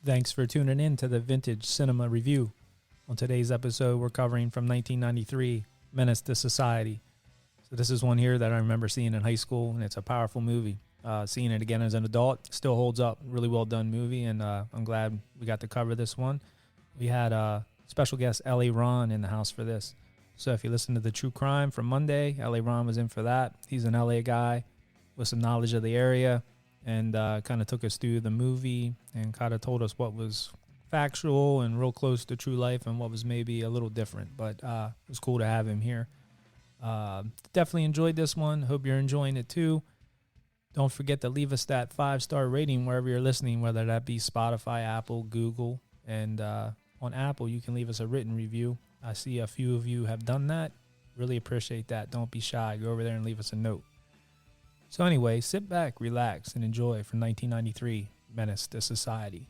Thanks for tuning in to the Vintage Cinema Review. On today's episode, we're covering from 1993, Menace II Society. So this is one here that I remember seeing in high school, and it's a powerful movie. Seeing it again as an adult still holds up. Really well done movie, and I'm glad we got to cover this one. We had special guest L.A. Ron in the house for this. So if you listen to the True Crime from Monday, L.A. Ron was in for that. He's an L.A. guy with some knowledge of the area, and kind of took us through the movie and kind of told us what was factual and real close to true life and what was maybe a little different. But it was cool to have him here. Definitely enjoyed this one. Hope you're enjoying it too. Don't forget to leave us that 5-star rating wherever you're listening, whether that be Spotify, Apple, Google. And on Apple, you can leave us a written review. I see a few of you have done that. Really appreciate that. Don't be shy. Go over there and leave us a note. So anyway, sit back, relax, and enjoy from 1993, Menace II Society.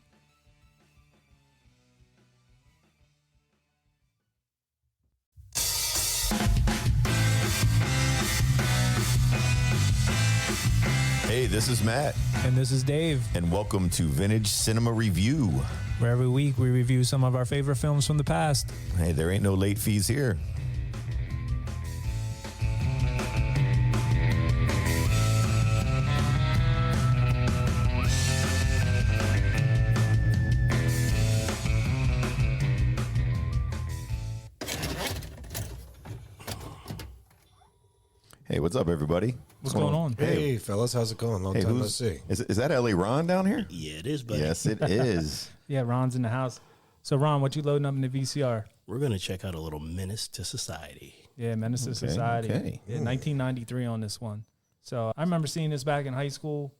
Hey, this is Matt. And this is Dave. And welcome to Vintage Cinema Review. Where every week we review some of our favorite films from the past. Hey, there ain't no late fees here. Hey, what's up, everybody? What's going on? Hey, fellas, how's it going? Long time no see. Is that L.A. Ron down here? Yeah, it is, buddy. Yes, it is. Yeah, Ron's in the house. So, Ron, what you loading up in the V.C.R.? We're going to check out a little Menace to Society. Yeah, Menace II Society. Okay. Yeah, 1993 on this one. So, I remember seeing this back in high school.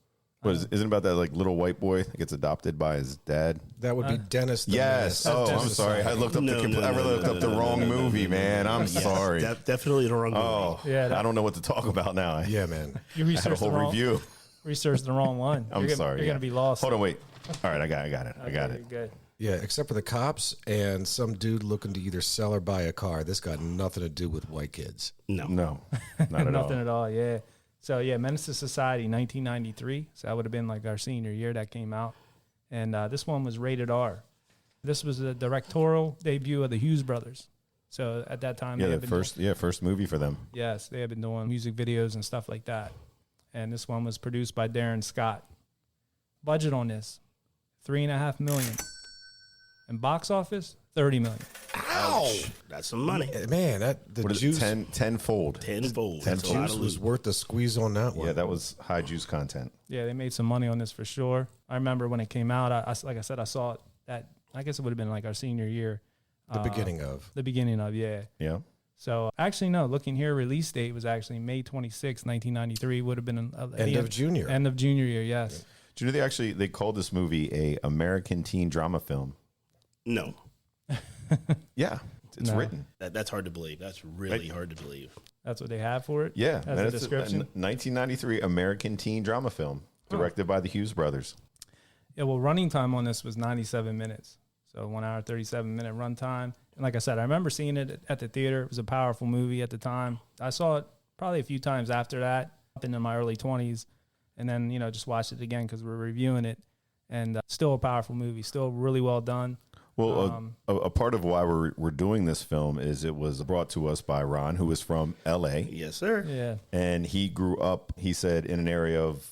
Isn't it about that like little white boy that gets adopted by his dad? That would be Dennis. The Yes. Menace. I'm sorry. I looked up the wrong movie, man. I'm sorry. Definitely the wrong movie. Oh, Yeah, I don't know what to talk about now. Yeah, man. You I had a researched the whole wrong review. Researched the wrong one. I'm sorry. You're gonna be lost. Hold on, wait. All right, I got it. I got Okay, it. Good. Yeah, except for the cops and some dude looking to either sell or buy a car. This got nothing to do with white kids. No, not at all. Nothing at all. Yeah. So yeah, Menace II Society, 1993. So that would have been like our senior year that came out, and this one was rated R. This was the directorial debut of the Hughes brothers. So at that time, Yeah, first movie for them. Yes, they had been doing music videos and stuff like that. And this one was produced by Darren Scott. Budget on this, $3.5 million. And box office, $30 million. Ouch. That's some money. Man, What is juice it? Tenfold. Tenfold. the juice was worth the squeeze on that one. Yeah, that was high juice content. Yeah, they made some money on this for sure. I remember when it came out, like I said, I saw it that, I guess it would have been like our senior year. The beginning of. The beginning of, yeah. Yeah. So actually, no, looking here, release date was actually May 26, 1993. Would have been End of junior. End of junior year, yes. Do you know they called this movie a American teen drama film? No. Yeah, it's No. written. That's hard to believe. That's really hard to believe. That's what they have for it? Yeah, As a that's description? 1993 American teen drama film directed by the Hughes brothers. Yeah, well, running time on this was 97 minutes. So 1 hour, 37-minute run time. And like I said, I remember seeing it at the theater. It was a powerful movie at the time. I saw it probably a few times after that, up into my early 20s. And then, just watched it again because we're reviewing it. And still a powerful movie, still really well done. Well, a part of why we're doing this film is it was brought to us by Ron, who is from L.A. Yes, sir. Yeah. And he grew up, he said, in an area of,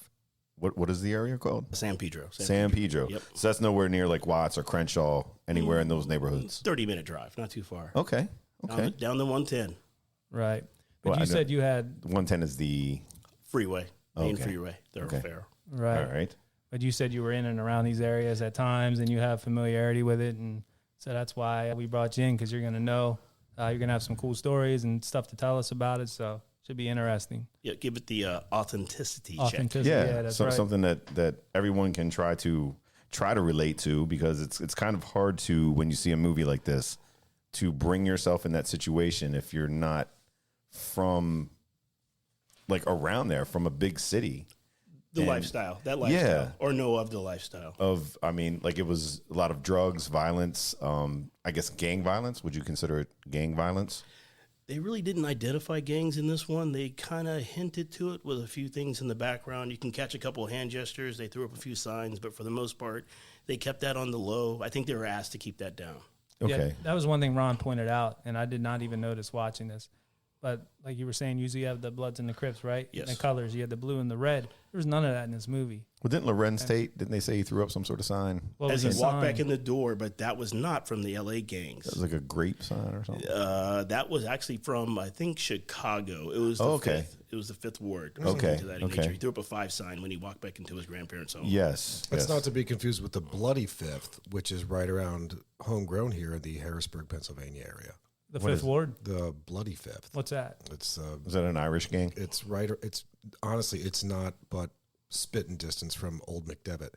what is the area called? San Pedro. San Pedro. Yep. So that's nowhere near like Watts or Crenshaw, anywhere in those neighborhoods. 30-minute drive, not too far. Okay. Down the 110 Right. But Well, you said you had, 110 is the... freeway, main Okay. freeway, thoroughfare. right. All right. But you said you were in and around these areas at times and you have familiarity with it. And so that's why we brought you in, because you're going to know, you're going to have some cool stories and stuff to tell us about it. So it should be interesting. Yeah, give it the authenticity check. Authenticity, Yeah, that's right. something that everyone can try to relate to, because it's kind of hard to, when you see a movie like this, to bring yourself in that situation if you're not from like around there, from a big city. The And- lifestyle, that lifestyle, Yeah. or know of the lifestyle. Like it was a lot of drugs, violence, I guess gang violence. Would you consider it gang violence? They really didn't identify gangs in this one. They kind of hinted to it with a few things in the background. You can catch a couple of hand gestures. They threw up a few signs, but for the most part, they kept that on the low. I think they were asked to keep that down. Okay. Yeah, that was one thing Ron pointed out, and I did not even notice watching this. But like you were saying, usually you have the Bloods and the Crips, right? Yes. And the colors, you had the blue and the red. There was none of that in this movie. Well, didn't Lorenz Tate, didn't they say he threw up some sort of sign? What As was he the walked back sign? in the door, but that was not from the L.A. gangs. That was like a grape sign or something. That was actually from, I think, Chicago. It was the Okay. fifth. It was the fifth ward. Okay, something to that okay. nature. He threw up a 5 sign when he walked back into his grandparents' home. Yes. That's yes. not to be confused with the Bloody Fifth, which is right around homegrown here in the Harrisburg, Pennsylvania area. The What Fifth is it? Ward? The Bloody Fifth. What's that? It's Was that an Irish gang? it's right. It's honestly, it's not but spitting distance from Old McDevitt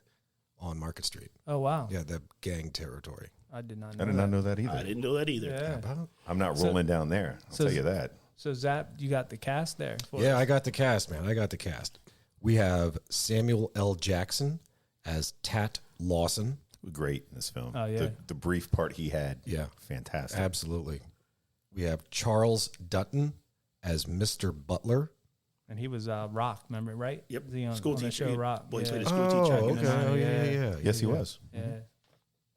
on Market Street. Oh, wow. Yeah, the gang territory. I did not know I did that. not know that either. I didn't know that either. Yeah. About? I'm not So- rolling down there. I'll so- tell you that. So, Zap, you got the cast there. for Yeah, us. I got the cast, man. I got the cast. We have Samuel L. Jackson as Tat Lawson. Great in this film. Oh, yeah. The brief part he had. Yeah, Fantastic. absolutely. We have Charles Dutton as Mr. Butler. And he was Rock, remember, right? Yep. Was he on, School on the teacher. show Rock? Boy, he yeah. played a school teacher. Oh, in the okay. Oh, 90s, yeah, yeah. yeah. Yes, he yeah. was. Yeah.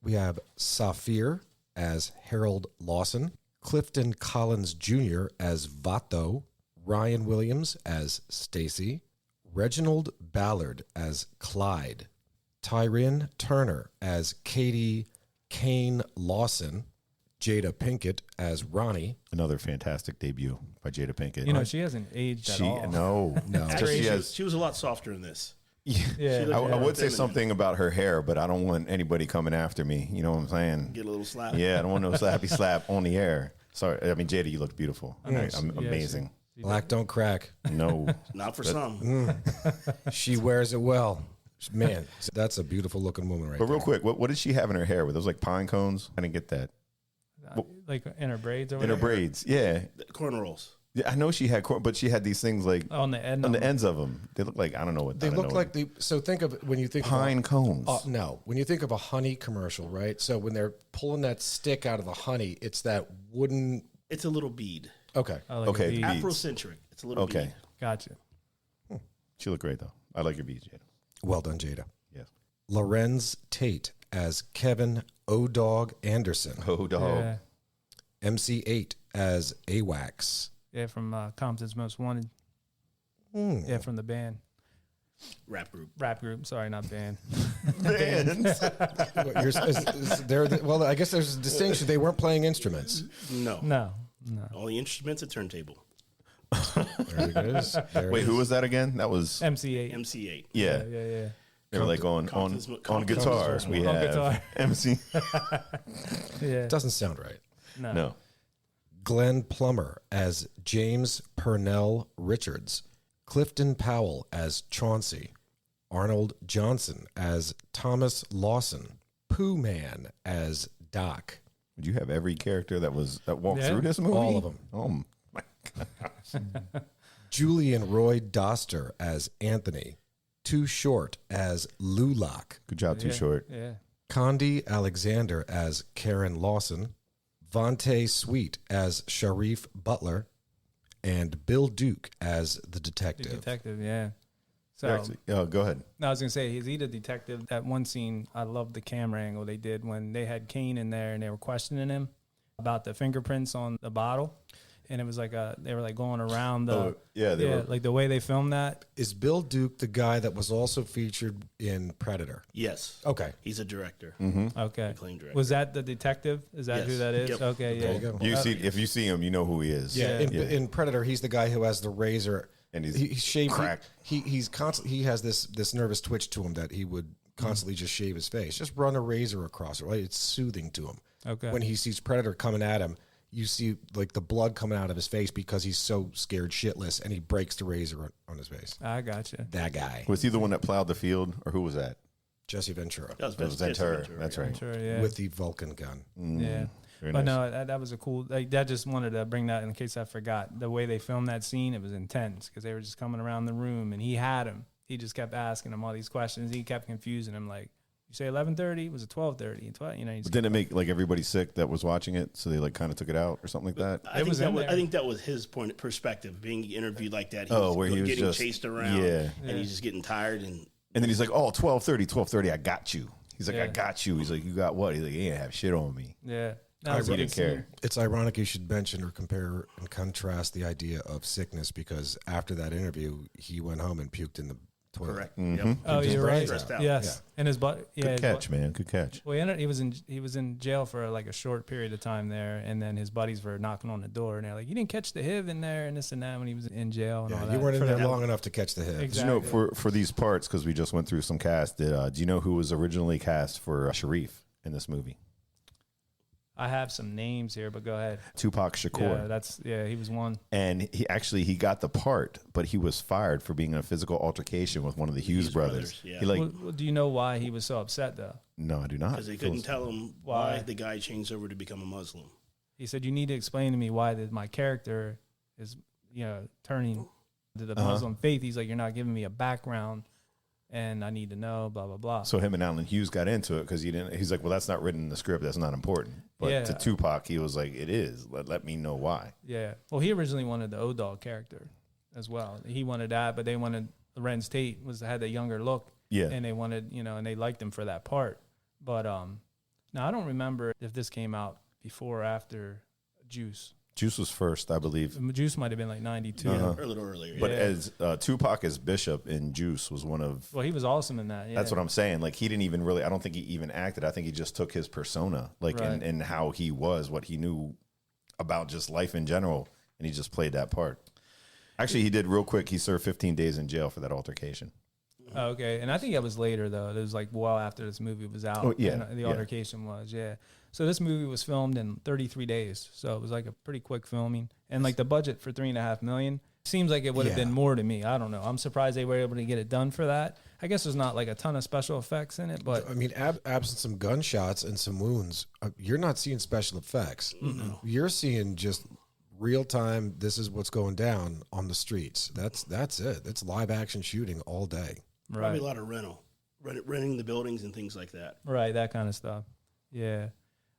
We have Saphir as Harold Lawson, Clifton Collins Jr. as Vato, Ryan Williams as Stacy, Reginald Ballard as Clyde, Tyrin Turner as Katie Kane Lawson, Jada Pinkett as Ronnie. Another fantastic debut by Jada Pinkett. You know, she hasn't aged at she all. no. No. It's just Actually, she she, has was, she was a lot softer in this. Yeah. She looked I more would say feminine. something about her hair, but I don't want anybody coming after me. You know what I'm saying? Get a little slap. Yeah, I don't want no slappy slap on the air. Sorry, I mean Jada, you look beautiful. I'm Yeah, amazing. Black don't crack. No, Not for some. She wears it well. Man, that's a beautiful looking woman right but real there. quick, what did she have in her hair? Were those like pine cones? I didn't get that. Like in her braids or In her whatever? braids, yeah. Cornrows. Yeah, I know she had, but she had these things like On the end. on of the ends of them. They look like I don't know what They I don't look know. like the. So think of when you think pine of cones. no, when you think of a honey commercial, right? So when they're pulling that stick out of the honey, it's that wooden. It's a little bead. Okay, Oh, like Okay, a bead. beads. Afrocentric. It's a little Okay, bead. Gotcha. she looked great though. I like your beads, Jada. well done, Jada. Yes. Lorenz Tate as Kevin O-Dog Anderson. Oh dog. Yeah. MC8 as AWACS. Yeah, from Compton's Most Wanted. Yeah, from the band. Rap group. Rap group. Sorry, not band. What, well, I guess there's a distinction. They weren't playing instruments. No. No. Only instruments, a turntable. There it is. There it Wait, is. who was that again? That was MC8. MC8. yeah. Yeah. They were like on guitar. Compton's We on have guitar. MC. Yeah. Doesn't sound right. No. Glenn Plummer as James Purnell Richards, Clifton Powell as Chauncey, Arnold Johnson as Thomas Lawson, Pooh Man as Doc. Would you have every character that walked Yeah. through this movie? All of them. Oh my god. Julian Roy Doster as Anthony, Too Short as Lulak, Good job, Too Yeah. Short. Yeah. Condi Alexander as Karen Lawson, Vontae Sweet as Sharif Butler, and Bill Duke as the The detective. detective, yeah. So, Actually, oh, go ahead. I was going to say, is he the detective? That one scene, I love the camera angle they did when they had Kane in there and they were questioning him about the fingerprints on the bottle. And it was like they were like going around the, they were. like the way they filmed that. Is Bill Duke the guy that was also featured in Predator? Yes. Okay. He's a director. Okay. Acclaimed director. Was that the detective? Is that who Yes. that is? Yep. Okay, yeah. There you go. You see, if you see him, you know who he is. Yeah. In Predator, he's the guy who has the razor, And he's he shaved. cracked. He's constantly. He has this nervous twitch to him that he would constantly just shave his face, just run a razor across it. Right, it's soothing to him. Okay. When he sees Predator coming at him, you see like the blood coming out of his face because he's so scared shitless, and he breaks the razor on his face. I gotcha. That guy, Was he the one that plowed the field, or who was that? Jesse Ventura, That was That was Jesse Ventura. That's yeah. right. Sure, yeah. with the Vulcan gun. Yeah. Very But nice. no, that was a cool, like, that just wanted to bring that in case I forgot. The way they filmed that scene, it was intense because they were just coming around the room and he had him. He just kept asking him all these questions. He kept confusing him, like, You say 11:30, was it 12:30? And 12, But didn't it make like everybody sick that was watching it? So they like kind of took it out or something like that. I think that was his perspective, being interviewed like that. Where he was getting just chased around, and he's just getting tired. And then he's like, oh, 12:30, I got you. He's like, I got you. He's like, you got what? He's like, he ain't have shit on me. Yeah. No, he didn't care. It's ironic you should mention or compare and contrast the idea of sickness, because after that interview, he went home and puked in the toilet. correct. Mm-hmm. Yep. Oh, you're right. Stressed out. Yes. And his butt. Yeah, Good catch, man. Good catch. Well, he was in jail for like a short period of time there, and then his buddies were knocking on the door, and they're like, "You didn't catch the HIV in there, and this and that," when he was in jail. And all that. You weren't in there long enough to catch the HIV. Exactly. You know, for these parts, because we just went through some cast. Do you know who was originally cast for Sharif in this movie? I have some names here, but go ahead. Tupac Shakur. He was one. And he got the part, but he was fired for being in a physical altercation with one of the Hughes brothers. Yeah. He Well, do you know why he was so upset though? No, I do not. Because they couldn't tell him why the guy changed over to become a Muslim. He said, "You need to explain to me why my character is, turning to the Muslim faith." He's like, "You're not giving me a background, and I need to know." Blah blah blah. So him and Alan Hughes got into it because he's like, well, that's not written in the script. That's not important. But to Tupac, he was like, it is. Let me know why. Yeah. Well, he originally wanted the O-Dog character as well. He wanted that, but they wanted Lorenz Tate had the younger look. Yeah. And they wanted, and they liked him for that part. But now I don't remember if this came out before or after Juice. Juice was first, I believe. Juice might have been like 92. Or a little earlier. But as Tupac as Bishop in Juice was one of... Well, he was awesome in that. Yeah. That's what I'm saying. Like, he didn't even really... I don't think he even acted. I think he just took his persona, like, Right. and how he was, what he knew about just life in general, and he just played that part. Actually, he did real quick. He served 15 days in jail for that altercation. Oh, okay. And I think it was later, though. It was like well after this movie was out. Oh, yeah. And the altercation was, So this movie was filmed in 33 days. So it was like a pretty quick filming. And like the budget for $3.5 million seems like it would have been more to me. I don't know. I'm surprised they were able to get it done for that. I guess there's not like a ton of special effects in it, but I mean, absent some gunshots and some wounds, you're not seeing special effects. Mm-hmm. You're seeing just real time. This is what's going down on the streets. That's it. It's live action shooting all day. Probably a lot of renting the buildings and things like that. Right, that kind of stuff. Yeah.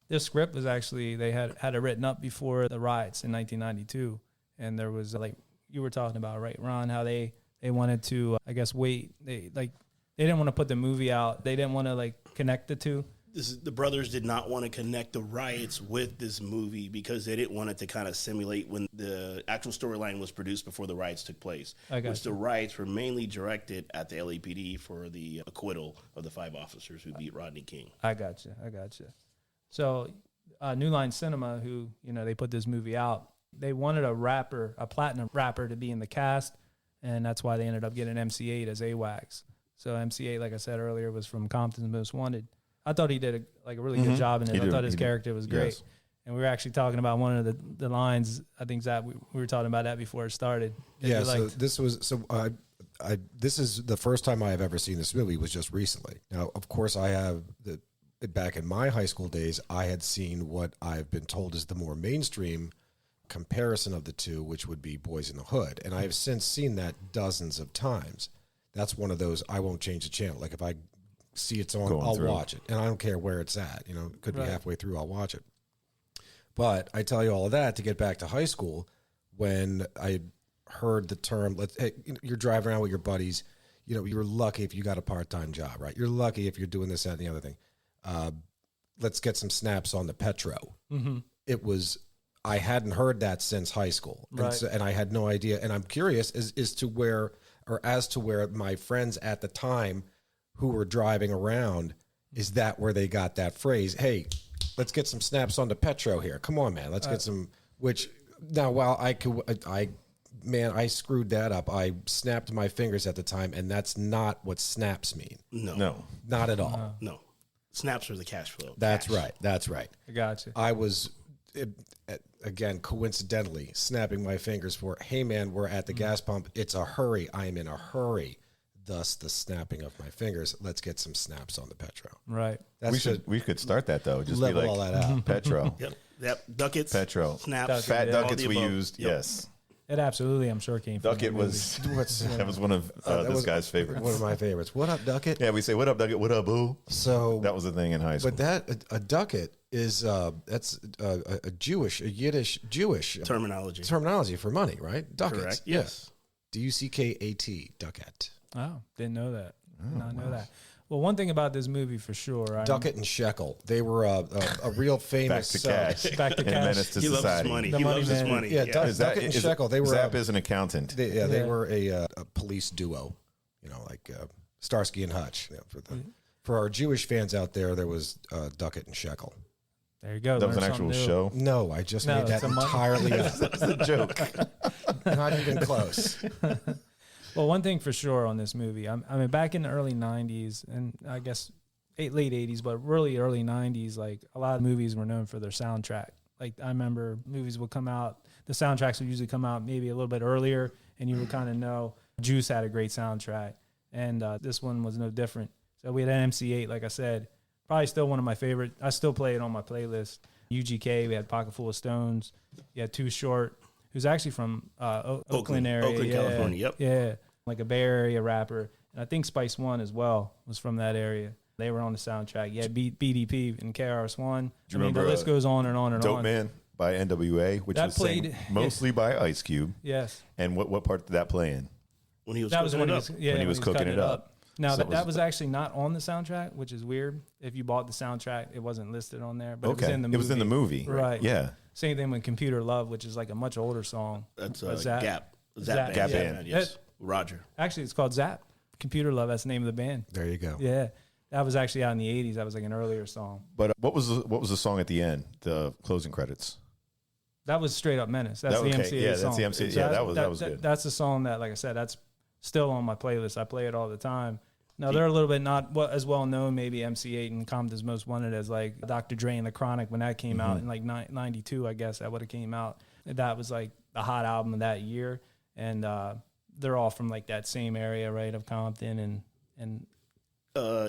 This script was actually, they had it written up before the riots in 1992. And there was, like you were talking about, right, Ron, how they wanted to, I guess, wait. They didn't want to put the movie out. They didn't want to, like, connect the two. The brothers did not want to connect the riots with this movie because they didn't want it to kind of simulate when the actual storyline was produced before the riots took place. The riots were mainly directed at the LAPD for the acquittal of the 5 officers who beat Rodney King. I got you. So New Line Cinema, who, they put this movie out, they wanted a platinum rapper to be in the cast, and that's why they ended up getting MC8 as AWACS. So MC8, like I said earlier, was from Compton's Most Wanted. I thought he did a really good job in it. I thought his character was great. Yes. And we were actually talking about one of the lines. I think, Zach, we were talking about that before it started. Yeah, so this is the first time I have ever seen this movie, was just recently. Now, of course, back in my high school days, I had seen what I've been told is the more mainstream comparison of the two, which would be Boys in the Hood. And I have since seen that dozens of times. That's one of those, I won't change the channel. Like if I see it's on, I'll watch it. And I don't care where it's at. It could be halfway through, I'll watch it. But I tell you all of that to get back to high school, when I heard the term, you're driving around with your buddies, you're lucky if you got a part-time job, right? You're lucky if you're doing this, that, and the other thing. Let's get some snaps on the Petro. Mm-hmm. I hadn't heard that since high school. Right. And I had no idea. And I'm curious as to where my friends at the time who were driving around, is that where they got that phrase? Hey, let's get some snaps on the Petro here. Come on, man. Let's get some, which now, while I screwed that up. I snapped my fingers at the time, and that's not what snaps mean. No, not at all. No. Snaps are the cash flow. That's right. I got you. I was, again, coincidentally, snapping my fingers for, hey, man, we're at the gas pump. It's a hurry. I am in a hurry. Thus, the snapping of my fingers. Let's get some snaps on the Petro. Right. We could start that, though. Just level be like, all that out. Petro. Yep. Ducats. Petro. Snaps. Fat ducats we used. Yep. Yes. It absolutely, I'm sure, came from Duckett that was What's that was one of that this was guy's favorites. one of my favorites. What up, Duckett? Yeah, we say what up, Duckett. What up, boo? So That was the thing in high school. but that a ducat is that's a Yiddish Jewish Terminology. for money, right? Ducats. Correct. Yeah. Yes. Ducat, ducat. Oh, didn't know that. Did not know that. Well, one thing about this movie for sure. Ducat and shekel. They were a real Back famous. to cash. Back to And cash. Menace to He loves his Society. money. The He money loves his man. money. Yeah, Ducat and shekel. They were Zap is an accountant. they Yeah. were a police duo. You know, like Starsky and Hutch. You know, for our Jewish fans out there, there was Ducat and shekel. There you go. That was an learn actual something new. show. No, I just No, made that it's a entirely up. That's a joke. Not even close. Well, one thing for sure on this movie, I mean, back in the early 90s, and I guess late 80s, but really early 90s, like a lot of movies were known for their soundtrack. Like I remember movies would come out, the soundtracks would usually come out maybe a little bit earlier, and you would kind of know Juice had a great soundtrack, and this one was no different. So we had an MC8, like I said, probably still one of my favorite. I still play it on my playlist. UGK, we had Pocket Full of Stones. You had Too Short, who's actually from Oakland area. Oakland, yeah, California, yep. Yeah, like a Bay Area rapper. And I think Spice One as well was from that area. They were on the soundtrack. Yeah, BDP and KRS-One. you I mean, the remember, list goes on and on and Dope on. Man by NWA, which That was sang played- mostly by Ice Cube. Yes. And what part did that play in? When he was That was cooking when it he up. was, yeah, When he was cooking cutting it up. Now, So that was actually not on the soundtrack, which is weird. If you bought the soundtrack, it wasn't listed on there, but Okay. it was in the movie. It was in the movie. Right. Yeah. Same thing with Computer Love, which is like a much older song. That's Zap. Gap. Zap. Gap yeah, Band. Yes. Roger. Actually, it's called Zap. Computer Love, that's the name of the band. There you go. Yeah. That was actually out in the 80s. That was like an earlier song. But what was the song at the end? The closing credits. That was Straight Up Menace. That's the Okay, MCA yeah, song. that's the MCA. Yeah, that was good. That's the song that, like I said, that's still on my playlist. I play it all the time. Now, they're a little bit not as well known, maybe MC8 and Compton's Most Wanted, as like Dr. Dre and The Chronic when that came out in like 92, I guess that would have came out. That was like the hot album of that year. And they're all from like that same area, right, of Compton and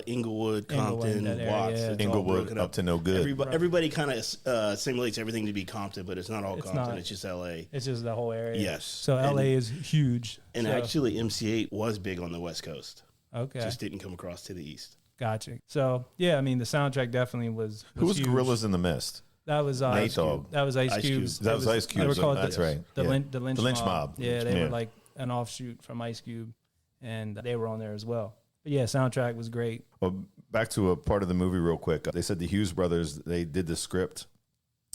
Inglewood, Compton, that area, Watts. yeah. It's all Inglewood broken up to no good. Everybody kind of simulates everything to be Compton, but it's not all It's Compton. not. It's just L.A. it's just the whole area. Yes. So And- LA is huge. And So- actually, MC8 was big on the West Coast. okay. Just didn't come across to the East. Gotcha. So yeah, I mean the soundtrack definitely was Who was huge. Gorillas in the Mist? That was Nate Dogg. That was Ice Ice Cube. Cube's. That was Ice They were Cube's, called that's right. The, Yeah. the Lynch The Lynch Mob. Yeah, they Yeah. were like an offshoot from Ice Cube, and they were on there as well. But yeah, soundtrack was great. Well, back to a part of the movie real quick. They said the Hughes brothers, they did the script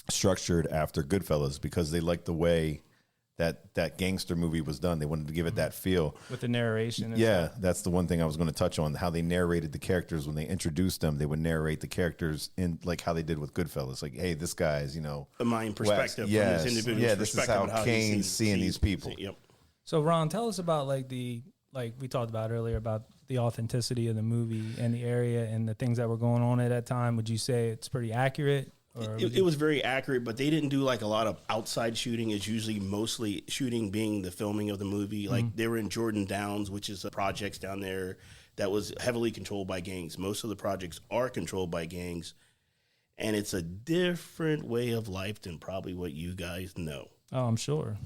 structured after Goodfellas because they liked the way that gangster movie was done. They wanted to give it that feel. With the narration. And Yeah, stuff. that's the one thing I was going to touch on. How they narrated the characters when they introduced them. They would narrate the characters in like how they did with Goodfellas. Like, hey, this guy is, A mind perspective Yes. from his individual Yeah, this is perspective. how of he Kane's sees- seeing these people. Yep. So Ron, tell us about like we talked about earlier about the authenticity of the movie and the area and the things that were going on at that time. Would you say it's pretty accurate? Or It was very accurate, but they didn't do like a lot of outside shooting. It's usually mostly shooting being the filming of the movie. Like they were in Jordan Downs, which is projects down there that was heavily controlled by gangs. Most of the projects are controlled by gangs, and it's a different way of life than probably what you guys know. Oh, I'm sure.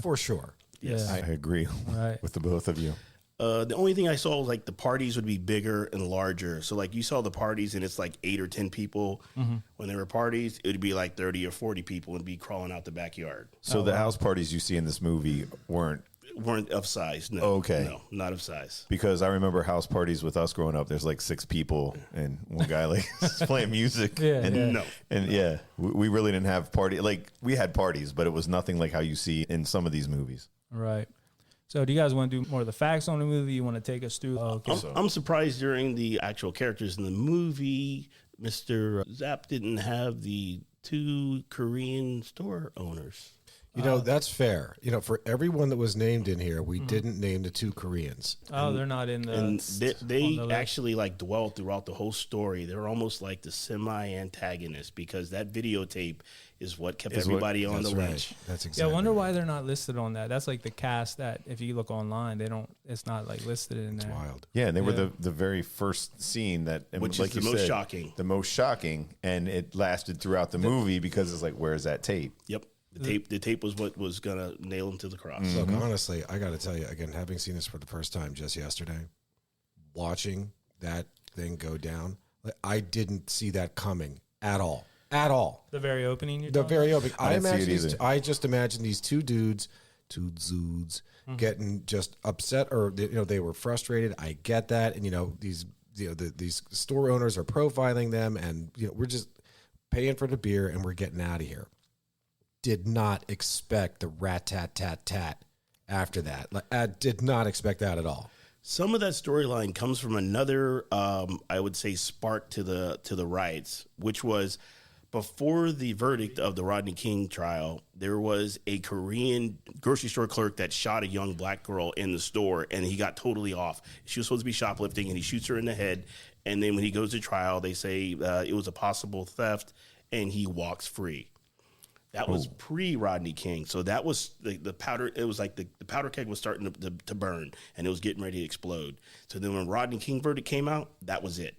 For sure. Yes. Yeah. I agree Right. with the both of you. The only thing I saw was like the parties would be bigger and larger. So like you saw the parties and it's like 8 or 10 people. When there were parties, it would be like 30 or 40 people and be crawling out the backyard. So the house parties you see in this movie weren't Weren't of size. No. Okay. No, not of size. because I remember house parties with us growing up. There's like 6 people and one guy like is playing music. Yeah, and, yeah. No. And yeah, we really didn't have party. Like we had parties, but it was nothing like how you see in some of these movies. Right. So do you guys want to do more of the facts on the movie? You want to take us through? Okay. I'm surprised during the actual characters in the movie, Mr. Zapp didn't have the 2 Korean store owners. That's fair. For everyone that was named in here, we didn't name the 2 Koreans. Oh, they're not in the. And they on the list. actually like dwell throughout the whole story. They're almost like the semi-antagonist because that videotape is what kept everybody on the That's right. lynch. That's Yeah, exactly. I wonder why they're not listed on that. That's like the cast that if you look online, they don't. It's not like listed in there. Wild. Yeah, and they were Yeah. the very first scene that, and Which like is the you most said, shocking. the most shocking, and it lasted throughout the movie because it's like, where's that tape? Yep. The tape was what was gonna nail him to the cross. Look, honestly, I got to tell you again, having seen this for the first time just yesterday, watching that thing go down, I didn't see that coming at all. At all. The very opening. The very opening. I just imagine these two dudes getting just upset, or they were frustrated. I get that, and these store owners are profiling them, and we're just paying for the beer and we're getting out of here. Did not expect the rat-tat-tat-tat after that. I did not expect that at all. Some of that storyline comes from another, I would say, spark to the riots, which was before the verdict of the Rodney King trial. There was a Korean grocery store clerk that shot a young black girl in the store, and he got totally off. She was supposed to be shoplifting, and he shoots her in the head. And then when he goes to trial, they say it was a possible theft, and he walks free. That was pre-Rodney King. So that was the powder. It was like the powder keg was starting to burn, and it was getting ready to explode. So then when Rodney King verdict came out, that was it.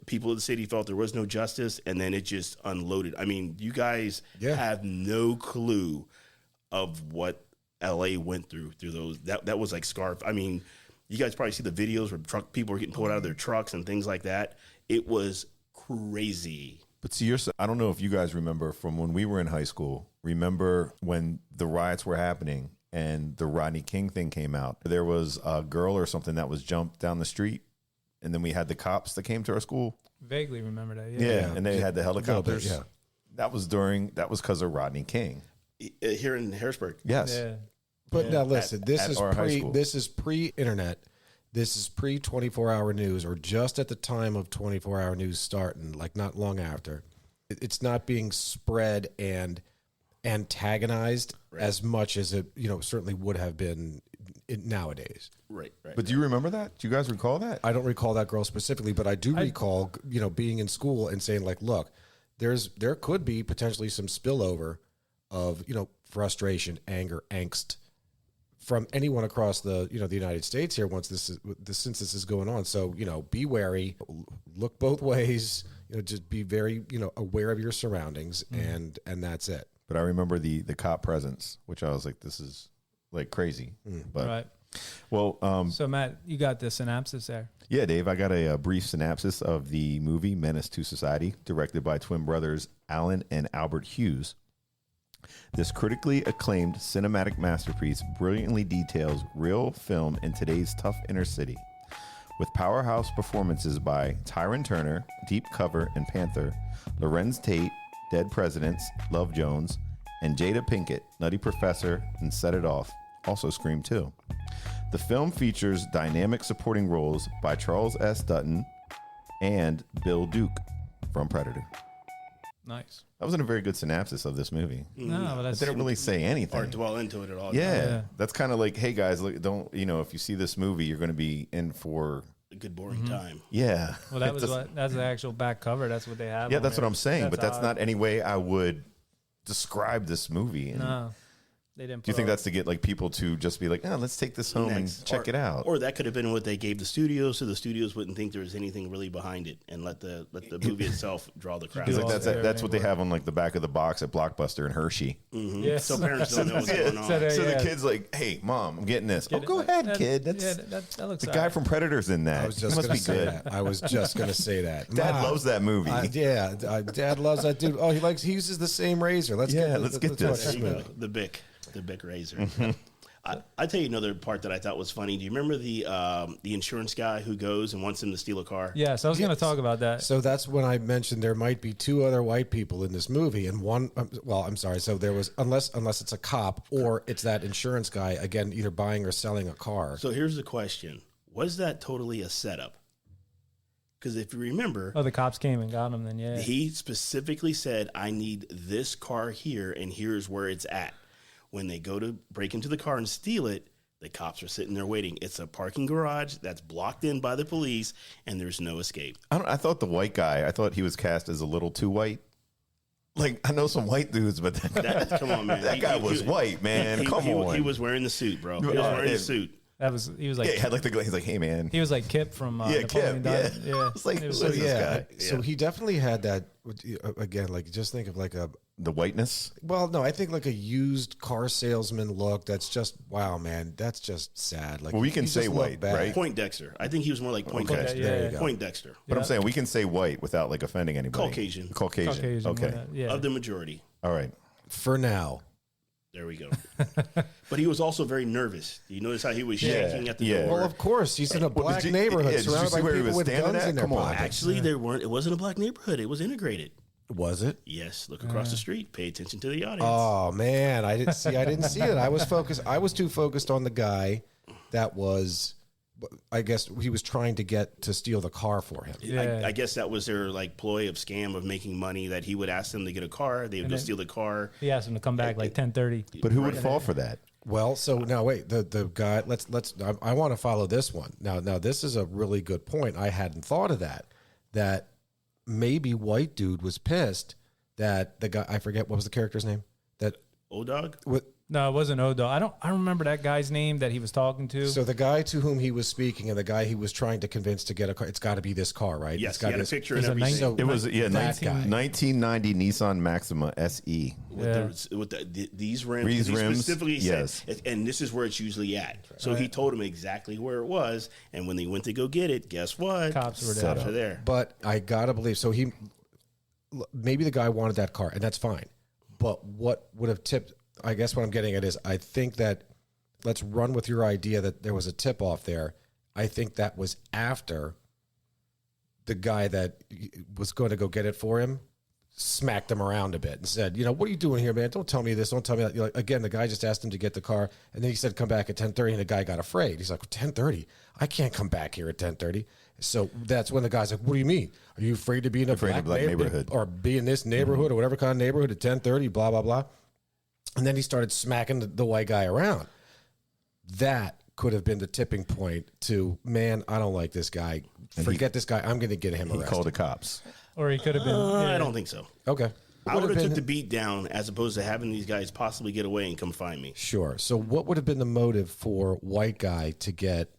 People of the city felt there was no justice, and then it just unloaded. I mean, you guys have no clue of what L.A. went through those. That was like Scarf. I mean, you guys probably see the videos where people were getting pulled out of their trucks and things like that. It was crazy. But see, I don't know if you guys remember from when we were in high school. Remember when the riots were happening and the Rodney King thing came out? There was a girl or something that was jumped down the street, and then we had the cops that came to our school. Vaguely remember that. Yeah, and they had the helicopters. Yeah. That was because of Rodney King. Here in Harrisburg. Yes. Yeah. But now listen, this is pre-internet. This is pre-24-hour news, or just at the time of 24-hour news starting, like not long after. It's not being spread and antagonized as much as it, certainly would have been nowadays. Right. But do you remember that? Do you guys recall that? I don't recall that girl specifically, but I do recall, being in school and saying like, look, there could be potentially some spillover of, frustration, anger, angst from anyone across the the United States here since this is going on. So be wary, look both ways. Just be very aware of your surroundings, and that's it. But I remember the cop presence, which I was like, this is like crazy. But Right. well, So Matt, you got the synopsis there. yeah, Dave, I got a brief synopsis of the movie Menace II Society, directed by twin brothers Alan and Albert Hughes. This critically acclaimed cinematic masterpiece brilliantly details real film in today's tough inner city. With powerhouse performances by Tyron Turner, Deep Cover and Panther, Lorenz Tate, Dead Presidents, Love Jones, and Jada Pinkett, Nutty Professor, and Set It Off, also Scream 2. The film features dynamic supporting roles by Charles S. Dutton and Bill Duke from Predator. Nice. That wasn't a very good synopsis of this movie. No, but It that's didn't really say anything. Or dwell into it at all. Yeah, that's kind of like, hey guys, look, don't if you see this movie, you're going to be in for A good boring time. yeah. Well, that's the actual back cover. That's what they have. Yeah, on that's there. what I'm saying. But that's odd. not any way I would describe this movie. And No, they didn't. do you think that's to get like people to just be like, oh, let's take this home and check it out? Or that could have been what they gave the studios, so the studios wouldn't think there was anything really behind it, and let the movie itself draw the crowd. He's like, Well, that's what they have on like the back of the box at Blockbuster and Hershey. Yes. So parents don't know what's going on. So they- So yeah. the kid's like, hey, mom, I'm getting this. Get Oh, it. go ahead, That- kid. yeah, That's that looks the guy from Predator's in that. I was He just must going be to say good. that. I was just going to say that. Dad Mom, loves that movie. Dad loves that dude. Oh, he uses the same razor. Let's Yeah, get let's get watch this. There this you go. movie. The Bic razor. I tell you another part that I thought was funny. Do you remember the insurance guy who goes and wants him to steal a car? Yeah, so I was going to talk about that. So that's when I mentioned there might be two other white people in this movie, and one. Well, I'm sorry. So there was unless it's a cop or it's that insurance guy again, either buying or selling a car. So here's the question: was that totally a setup? Because if you remember, Oh, the cops came and got him. Then yeah. he specifically said, "I need this car here, and here's where it's at." When they go to break into the car and steal it, the cops are sitting there waiting. It's a parking garage that's blocked in by the police, and there's no escape. I thought the white guy, I thought he was cast as a little too white. Like, I know some white dudes, but Come on, man. that guy was white, man. Come on. He was wearing the suit, bro. He was wearing the suit. He was like yeah, he had like he's like, hey, man. he was like Kip from Yeah, Napoleon Kip, Dynamite. yeah. Yeah. It's like, It was who is this yeah, guy? so he definitely had that again. Like just think of like the whiteness. Well, no, I think like a used car salesman look. That's just wow, man. That's just sad. Like, Well, we can you say just look white, bad. right? Poindexter. I think he was more like Poindexter. Yeah, there you go. Poindexter. But I'm saying we can say white without like offending anybody. Caucasian. Caucasian. Okay. Yeah. Of the majority. All right. For now. There we go. But he was also very nervous. You notice how he was shaking at the Yeah. door. Well, of course, he's in a Well, black did you- neighborhood yeah, did you surrounded see by where he people was with standing guns at? in their Come on. pockets. Actually, it wasn't a black neighborhood. It was integrated. Was it? Yes, look across the street. Pay attention to the audience. Oh man, I didn't see it. I was too focused on the guy that was, I guess he was trying to get to steal the car for him. Yeah. I guess that was their like ploy of scam of making money, that he would ask them to get a car. They would go steal the car. He asked him to come back like 10:30. But who would fall for that? Well, so now wait, the guy. I want to follow this one. Now this is a really good point. I hadn't thought of that. That maybe white dude was pissed that the guy, I forget what was the character's name. That O-Dog? No, it wasn't Odo. I don't remember that guy's name that he was talking to. So the guy to whom he was speaking and the guy he was trying to convince to get a car, it's got to be this car, right? Yes, It's he got had a this- picture and There's a everything. So It was that guy. 1990 Nissan Maxima SE. With these rims. These He rims, specifically yes. said, and this is where it's usually at. So he told him exactly where it was. And when they went to go get it, guess what? Cops were there. Cops are there. But I gotta believe so. Maybe the guy wanted that car, and that's fine. But what would have tipped? I guess what I'm getting at is, I think that let's run with your idea that there was a tip off there. I think that was after the guy that was going to go get it for him smacked him around a bit and said, what are you doing here, man? Don't tell me this. Don't tell me that. Again, the guy just asked him to get the car, and then he said, come back at 10:30, and the guy got afraid. He's like, 10:30? I can't come back here at 10:30. So that's when the guy's like, what do you mean? Are you afraid to be in a black neighborhood? Or be in this neighborhood or whatever kind of neighborhood at 10:30, blah, blah, blah. And then he started smacking the white guy around. That could have been the tipping point to, man, I don't like this guy. Forget this guy. I'm going to get him He arrested. called the cops. Or he could have been. I don't think so. Okay. I would have took the beat down as opposed to having these guys possibly get away and come find me. Sure. So what would have been the motive for white guy to get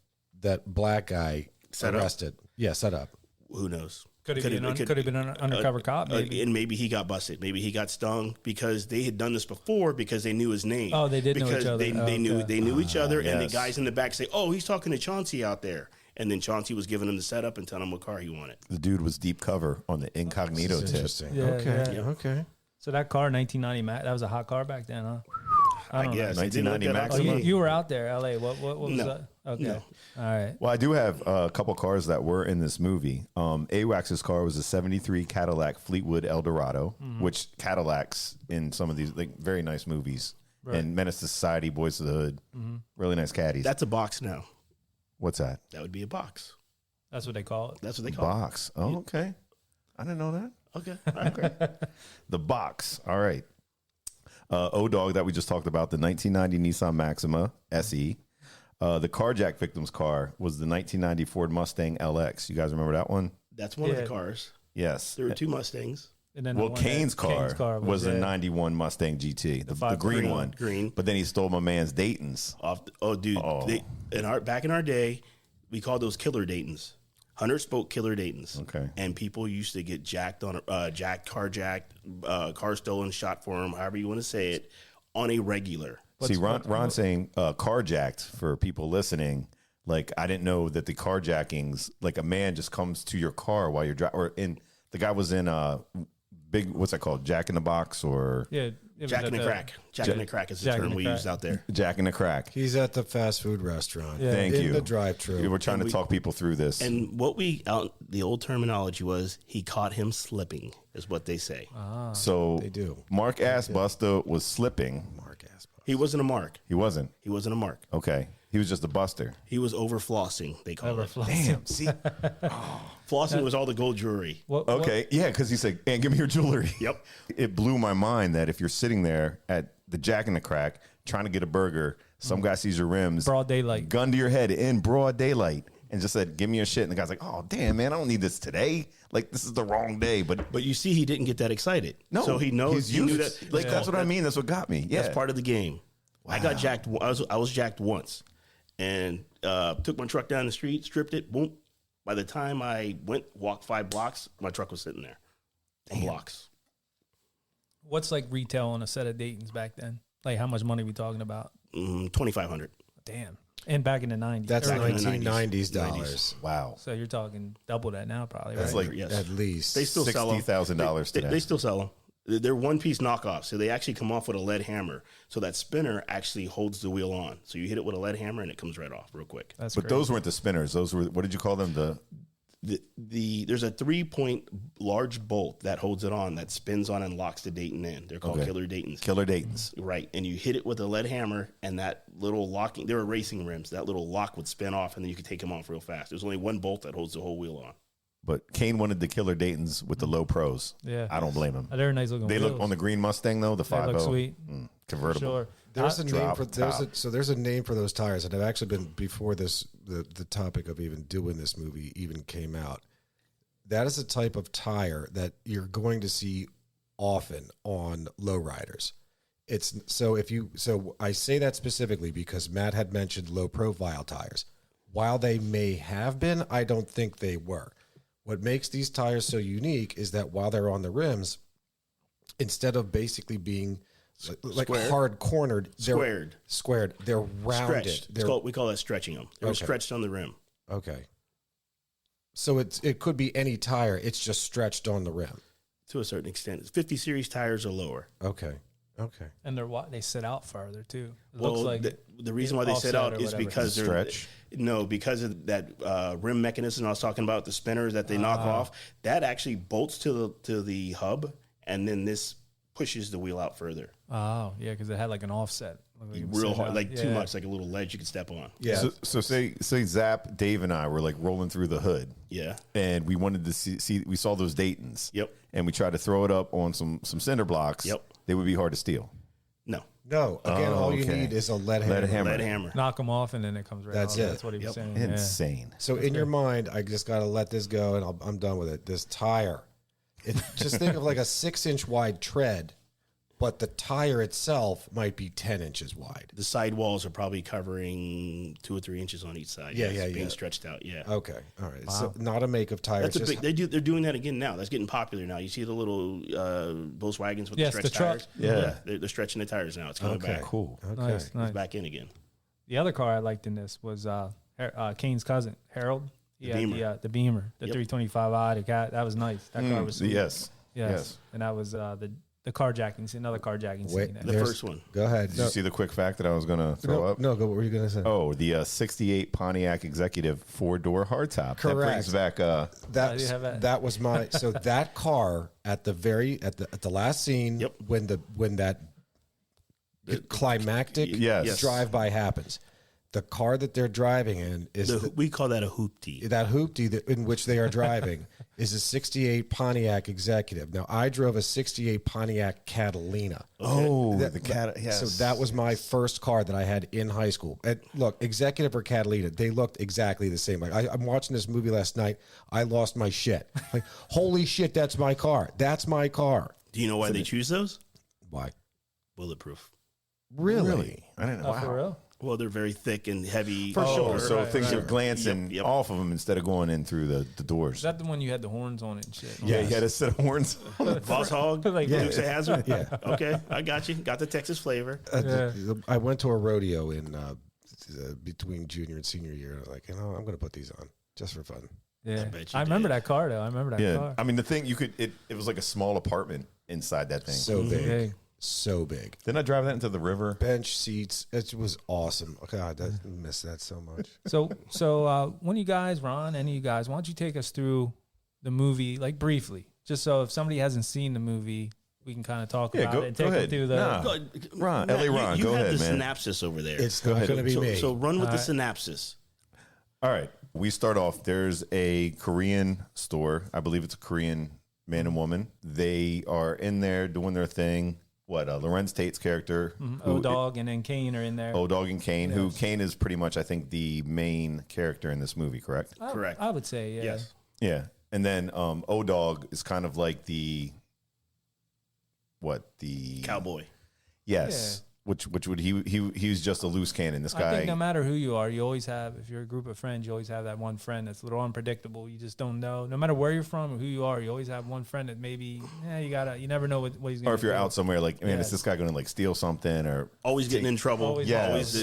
that black guy arrested? Yeah, set up. Who knows? Could have been an undercover cop, maybe. And maybe he got busted. Maybe he got stung because they had done this before because they knew his name. Oh, they did know because each other. They knew each other, and the yes. guys in the back say, "Oh, he's talking to Chauncey out there." And then Chauncey was giving him the setup and telling him what car he wanted. The dude was deep cover on the incognito tip. Interesting. Yeah, okay. yeah. Okay. So that car, 1990 Mac, that was a hot car back then, huh? I don't know. guess. 1990 They didn't look that Maxima. Oh, up. you were out there, LA. What was No. that? Okay. No. All right. Well, I do have a couple cars that were in this movie. AWACS's car was a 73 Cadillac Fleetwood Eldorado, which Cadillacs in some of these like very nice movies. Right. And Menace II Society, Boys of the Hood, really nice caddies. That's a box now. What's that? That would be a box. That's what they call it. That's what they call Box. Oh, okay. I didn't know that. it. Okay. All right, great. The box. All right. O-Dog that we just talked about, the 1990 Nissan Maxima SE. The carjack victim's car was the 1990 Ford Mustang LX. You guys remember that one? That's one of Yeah. the cars. Yes. There were two Mustangs. And then Well, the one Kane's that- car was a yeah. 91 Mustang GT, the green one. Green. But then he stole my man's Dayton's. Dude. Oh. Back in our day, we called those killer Daytons. 100-spoke killer Daytons. Okay. And people used to get carjacked, car stolen, shot for them, however you want to say it, on a regular. See, Ron saying carjacked for people listening. Like, I didn't know that the carjackings, like a man just comes to your car while you're driving. Or the guy was in big, what's that called? Jack in the Box or Yeah. it was Jack at in the Crack. Jack in the Crack is the Jack in term the we Crack. used out there. Jack in the Crack. He's at the fast food restaurant. Yeah. Thank in you. the drive-thru. We're trying to talk people through this. And what the old terminology was, he caught him slipping, is what they say. So They do. Mark Assbuster was slipping. Mark Aspa. He wasn't a mark. He wasn't. He wasn't a mark. Okay. He was just a buster. He was over flossing, they call it. Damn. See? Flossing was all the gold jewelry. Okay. Yeah, because he said, "And give me your jewelry." Yep. It blew my mind that if you're sitting there at the Jack in the Crack trying to get a burger, some guy sees your rims, Broad daylight. gun to your head in broad daylight, and just said, "Give me your shit." And the guy's like, "Oh, damn, man, I don't need this today. Like, this is the wrong day." But You see, he didn't get that excited. no, So he knows. he's He knew used. that. Like, that's what I mean. That's what got me. Yeah. That's part of the game. I got jacked. I was jacked once, and took my truck down the street, stripped it. Boom. By the time I walked 5 blocks, my truck was sitting there. On blocks. What's like retail on a set of Daytons back then? Like how much money we talking about? $2,500. Damn. And back in the 90s. That's Back in the 1990s dollars. Wow. So you're talking double that now, probably, right? That's like Yes. At least. They still sell them. $60,000 today. They still sell them. They're one-piece knockoffs, so they actually come off with a lead hammer. So that spinner actually holds the wheel on. So you hit it with a lead hammer, and it comes right off real quick. That's But crazy. those weren't the spinners. Those were, what did you call them? There's a 3-point large bolt that holds it on that spins on and locks the Dayton in. They're called Okay. Killer Daytons. Killer Daytons. Right, and you hit it with a lead hammer, and that little locking, they were racing rims, that little lock would spin off, and then you could take them off real fast. There's only one bolt that holds the whole wheel on. But Kane wanted the Killer Daytons with the low pros. Yeah. I don't blame him. They're nice looking They wheels. look on the green Mustang though, the They 5.0 look sweet. convertible. Sure. There's a name Drop for top. there's a name for those tires, and I've actually been before the topic of even doing this movie even came out. That is a type of tire that you're going to see often on lowriders. So I say that specifically because Matt had mentioned low profile tires. While they may have been, I don't think they were. What makes these tires so unique is that while they're on the rims, instead of basically being like Square. hard cornered, they're Squared. They're rounded. Stretched. We call that stretching them. They're Okay. stretched on the rim. Okay. So it could be any tire. It's just stretched on the rim. To a certain extent. 50 series tires are lower. Okay. And they sit out farther, too. It Well, looks like the reason why they sit offset out or is whatever. because they're Stretch? No, because of that rim mechanism I was talking about, the spinners that they knock off. That actually bolts to the hub, and then this pushes the wheel out further, Oh, yeah, because it had like an offset. Like it was real sitting hard, out. like too Yeah. much, like a little ledge you could step on. Yeah. So say Zap, Dave, and I were like rolling through the hood, Yeah. and we wanted to see. We saw those Daytons. Yep. And we tried to throw it up on some cinder blocks. Yep. They would be hard to steal. No. No. Again, all you okay. need is a lead hammer. Lead hammer. Lead hammer. Knock them off, and then it comes right That's off. it. That's what he was Yep. saying. Yeah. Insane. So in your mind, I just got to let this go, and I'm done with it. This tire, just think of like a 6-inch wide tread, but the tire itself might be 10 inches wide. The side walls are probably covering 2 or 3 inches on each side. Yeah, Yes, yeah, being yeah. stretched out. Yeah. Okay, all right. So not a make of tire. That's a just big. They're doing that again now. That's getting popular now. You see the little Volkswagens with Yes, the the stretched truck. tires. Yeah. They're stretching the tires now. It's coming Okay. back. Cool. okay. Nice, nice. It's back in again. The other car I liked in this was Kane's cousin, Harold. He had Beamer. the Beamer, the Yep. 325i. The cat, that was nice. That car was sweet. Yes. Yes. And that was the carjacking scene, another carjacking Wait, scene. The There's- first one. Go ahead. Did you see the quick fact that I was going to throw up? No, go. What were you going to say? Oh, the 68 Pontiac Executive 4-door hardtop. That Correct. brings back I do have that. That was my so that car at the last scene Yep. when that climactic Yes. drive by happens. The car that they're driving in is We call that a hoopty. that hoopty in which they are driving is a 68 Pontiac Executive. Now I drove a 68 Pontiac Catalina. Oh, That- the cat. Yes. So that was my first car that I had in high school. And look, Executive or Catalina, they looked exactly the same. Like I'm watching this movie last night. I lost my shit. Like, holy shit, that's my car. That's my car. Do you know why they choose those? Why? Bulletproof. Really? I didn't know. Oh, for real? Well, they're very thick and heavy. For sure. Oh, so Right, things right. are glancing Yep. off of them instead of going in through the doors. Is that the one you had the horns on it and shit? Yeah, you had a set of horns. Boss Hog, Like, yeah. Dukes of Hazzard. Yeah. Okay, I got you. Got the Texas flavor. I went to a rodeo in between junior and senior year. And I was like, I'm going to put these on just for fun. Yeah. bet you I remember did. that car, though. I remember that Yeah, car. I mean the thing it was like a small apartment inside that thing. So big. Big. So big. Didn't I drive that into the river? Bench seats. It was awesome. God, I miss that so much. So one of you guys, Ron, any of you guys, why don't you take us through the movie, like briefly, just so if somebody hasn't seen the movie, we can kind of talk Yeah, about go- it and go take them ahead. through the. Nah. Ron, Matt, LA Ron, you go have ahead, the man. synopsis over there. It's not ahead. going to be so, me. so run with the right. synopsis. All right. We start off. There's a Korean store. I believe it's a Korean man and woman. They are in there doing their thing. What? Lorenz Tate's character. O-Dog and then Kane are in there. O-Dog and Kane, who Kane is pretty much, I think, the main character in this movie, correct? Correct. I would say, yeah. Yes. Yeah. And then O-Dog is kind of like the Cowboy. Yes. Which would he was just a loose cannon. This I guy. think no matter who you are, you always have, if you're a group of friends, you always have that one friend that's a little unpredictable. You just don't know. No matter where you're from or who you are, you always have one friend that maybe, you never know what he's going to do. Or if you're out somewhere, like, man, is this guy going to like steal something or Always getting in trouble. Always,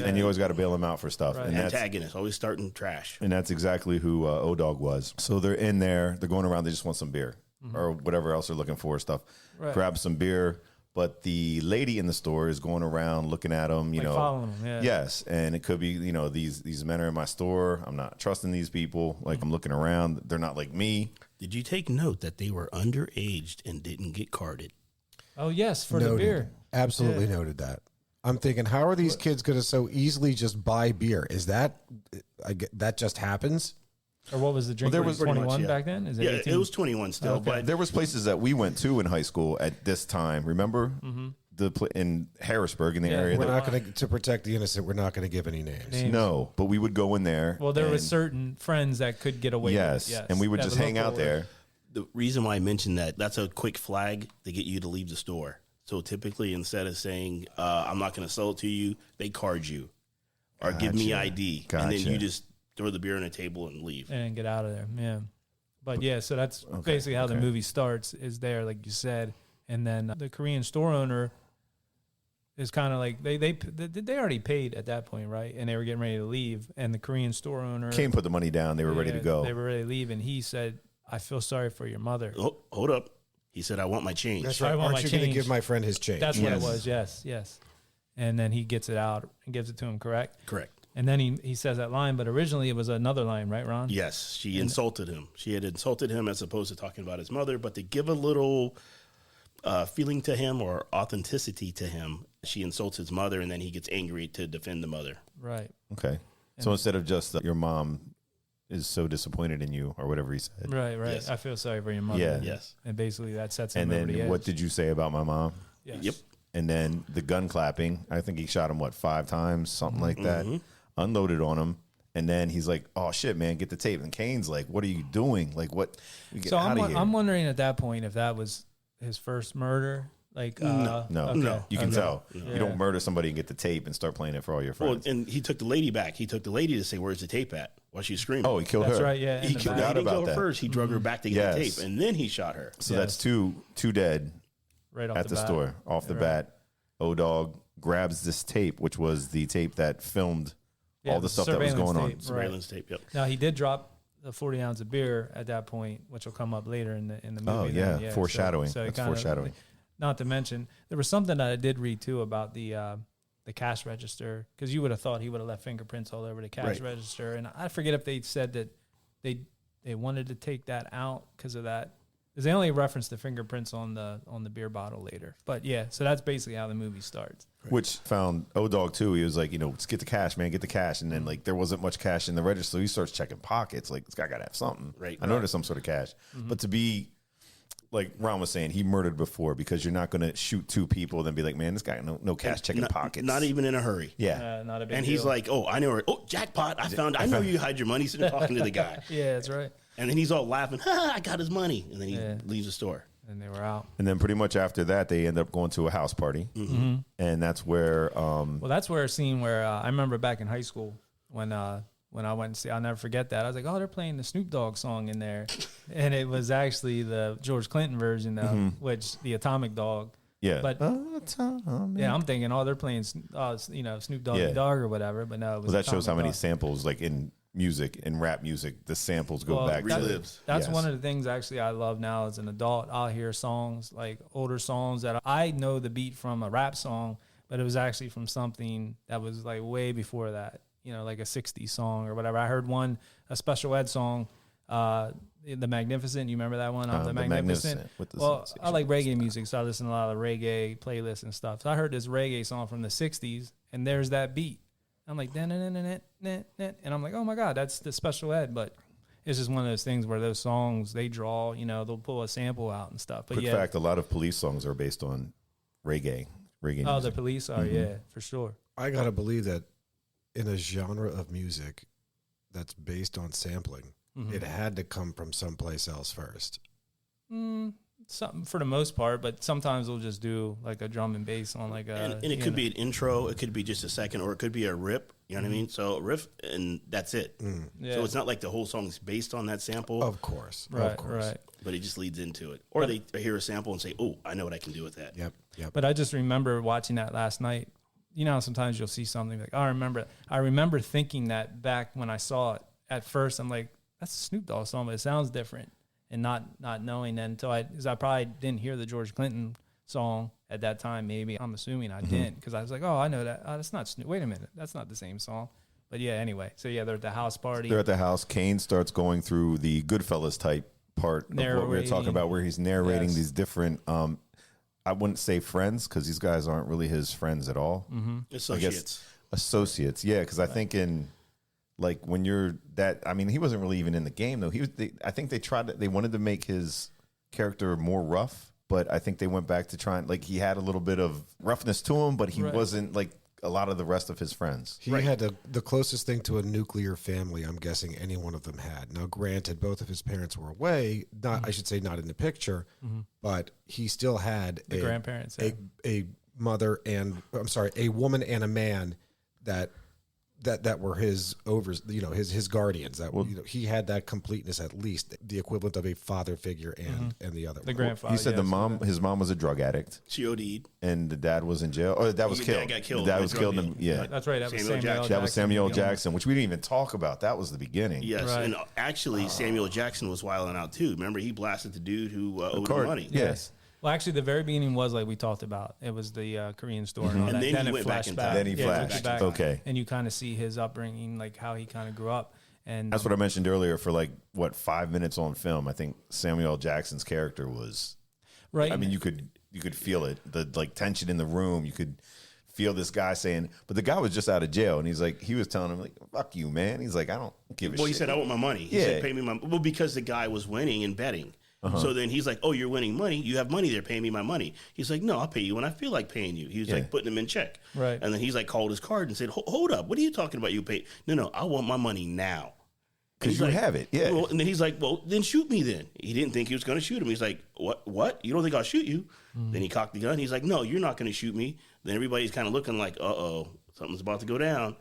and you always got to bail him out for stuff. Right. And that's, Antagonist, always starting trash. and that's exactly who O-Dog was. So they're in there, they're going around, they just want some beer or whatever else they're looking for, stuff. Right. Grab some beer. But the lady in the store is going around looking at them, you know. Following them, yeah. Yes, and it could be, you know, these men are in my store. I'm not trusting these people. Like, I'm looking around. They're not like me. Did you take note that they were underaged and didn't get carded? Oh, yes, for Noted. the beer. Absolutely noted that. I'm thinking, how are these kids going to so easily just buy beer? Is that that just happens? Or what was the drink? Well, there was was 21 pretty much, yeah. back then? Is it Yeah, 18? it was 21 still, Okay. but There was places that we went to in high school at this time. Remember in Harrisburg in the Yeah, area. We're that- not going to protect the innocent. We're not going to give any names. no, but we would go in there. Well, there was and- certain friends that could get away yes, with it. Yes, and we would That just was hang out local. there. the reason why I mentioned that's a quick flag to get you to leave the store. So typically, instead of saying, I'm not going to sell it to you, they card you or give me Gotcha. ID. And then Gotcha. you just throw the beer on a table and leave. And get out of there. Yeah. But yeah, so that's basically how the okay. movie starts, is there, like you said. And then the Korean store owner is kind of like, they already paid at that point, right? And they were getting ready to leave. And the Korean store owner Came, put the money down. They were ready to go. They were ready to leave. And he said, I feel sorry for your mother. Oh, hold up. He said, I want my change. That's I right. want Aren't my you going to change. give my friend his change? That's what it Yes. was. Yes. And then he gets it out and gives it to him, correct? Correct. And then he says that line, but originally it was another line, right, Ron? Yes, she insulted him. She had insulted him as opposed to talking about his mother, but to give a little feeling to him or authenticity to him, she insults his mother, and then he gets angry to defend the mother. Right. Okay. So instead of just your mom is so disappointed in you or whatever he said. Right. Yes. I feel sorry for your mother. Yeah. Yes. And basically that sets him And over the then edge. what did you say about my mom? Yes. Yep. And then the gun clapping. I think he shot him, 5 times, something like that. Unloaded on him. And then he's like, oh, shit, man, get the tape. And Kane's like, what are you doing? Like, what? We get So out of here. I'm wondering at that point if that was his first murder. Like, No, okay. you can Okay. tell. Yeah. You don't murder somebody and get the tape and start playing it for all your Well, friends. and he took the lady back. He took the lady to say, where's the tape at? While she's screaming. Oh, he killed That's her. right. Yeah. he in the killed back. forgot he didn't about kill her that. first. He drug her back to get the Yes. tape, and then he shot her. So Yes. that's two dead right off at the bat. store off the Right. bat. O-Dog grabs this tape, which was the tape that filmed Yeah, all the stuff that was surveillance going on. tape, right. Surveillance tape. Yep. Now he did drop the 40 ounce of beer at that point, which will come up later in the movie. Oh, then. yeah. Foreshadowing. So it That's kinda- foreshadowing. Not to mention, there was something that I did read too about the cash register, because you would have thought he would have left fingerprints all over the cash Right. register, and I forget if they said that they wanted to take that out because of that. Because they only referenced the fingerprints on the beer bottle later. But yeah, so that's basically how the movie starts. Which found O-Dog too. He was like, let's get the cash, man, get the cash. And then like there wasn't much cash in the register. So he starts checking pockets. Like, this guy got to have something. Right. I know there's some sort of cash. But to be, like Ron was saying, he murdered before, because you're not going to shoot 2 people and then be like, man, this guy no cash checking Not, pockets. not even in a hurry. Yeah. Not a big And deal. he's like, oh, I know her. Oh, jackpot. I know you hide your money. So they're talking to the guy. yeah, that's right. And then he's all laughing. I got his money. And then he leaves the store. And they were out. And then pretty much after that, they end up going to a house party. And that's where, Well, that's where a scene where I remember back in high school when I went and see, I'll never forget that. I was like, oh, they're playing the Snoop Dogg song in there. And it was actually the George Clinton version of which the Atomic Dog. yeah. But yeah, I'm thinking, oh, they're playing, Snoop Doggy Yeah. Dog or whatever. But no, it was Well, that shows how Atomic many Dog. samples, like in music, in rap music, the samples go Well, back that- to relives. That's Yes. one of the things actually I love now as an adult. I'll hear songs, like older songs that I know the beat from a rap song, but it was actually from something that was like way before that, like a 60s song or whatever. I heard a special ed song, The Magnificent. You remember that one? The Magnificent with the Well, I sensation like reggae music, so I listen to a lot of reggae playlists and stuff. So I heard this reggae song from the 60s, and there's that beat. I'm like, and I'm like, oh my God, that's the special ed. But it's just one of those things where those songs, they draw, they'll pull a sample out and stuff. But Quick yeah, fact, a lot of police songs are based on reggae oh, the music. police are, yeah, for sure. I got to believe that in a genre of music that's based on sampling, it had to come from someplace else first. Some for the most part, but sometimes we'll just do like a drum and bass on like a. And it could be an intro, it could be just a second, or it could be a rip. You know what I mean? So a riff, and that's it. Yeah. So it's not like the whole song is based on that sample. Of course. Right, Of course. right. But it just leads into it. Or they hear a sample and say, "Oh, I know what I can do with that." Yep. But I just remember watching that last night. You know, sometimes you'll see something like, oh, I remember thinking that back when I saw it at first. I'm like, that's a Snoop Dogg song, but it sounds different, and not knowing that until because I probably didn't hear the George Clinton song at that time. Maybe I'm assuming I didn't, because I was like, oh, I know that. Oh, that's not Snoop. Wait a minute, that's not the same song. But yeah, anyway. So yeah, they're at the house party. They're at the house. Kane starts going through the Goodfellas type part of what we were talking about, where he's narrating these different. I wouldn't say friends, because these guys aren't really his friends at all. Associates, yeah. Because I think in like when you're that, I mean, he wasn't really even in the game though. I think they wanted to make his character more rough, but I think they went back to trying, like, he had a little bit of roughness to him, but he wasn't like a lot of the rest of his friends. He had the closest thing to a nuclear family, I'm guessing, any one of them had. Now, granted, both of his parents were away. I should say not in the picture, but he still had the grandparents, a mother and, I'm sorry, a woman and a man that were his his guardians. That he had that completeness, at least the equivalent of a father figure and the other. The grandfather. He said his mom was a drug addict. She OD'd. And the dad was in jail. Oh, the dad was killed. Dad got killed. The dad was killed. That's right. That was Samuel Jackson. That was Samuel Jackson, which we didn't even talk about. That was the beginning. Yes, and actually Samuel Jackson was wilding out too. Remember, he blasted the dude who owed him money. Yes. Well, actually, the very beginning was like we talked about. It was the Korean store and all that. Then he went back in time. Then he flashed. Okay. And you kind of see his upbringing, like how he kind of grew up. And that's what I mentioned earlier. For 5 minutes on film, I think Samuel Jackson's character was right. I mean, you could feel it. The tension in the room. You could feel this guy saying, but the guy was just out of jail, and he was telling him like, "Fuck you, man." He's like, "I don't give a shit." Well, he said, "I want my money." He said, "Pay me my." Well, because the guy was winning and betting. So then he's like, "Oh, you're winning money. You have money there. Pay me my money." He's like, "No, I'll pay you when I feel like paying you." He was like putting him in check. Right. And then he's like called his card and said, "Hold up. What are you talking about? You pay? No, I want my money now." Because you have it. Yeah. Well, and then he's like, "Well, then shoot me then." He didn't think he was going to shoot him. He's like, What? You don't think I'll shoot you?" Then he cocked the gun. He's like, "No, you're not going to shoot me." Then everybody's kind of looking like, "Uh-oh, something's about to go down."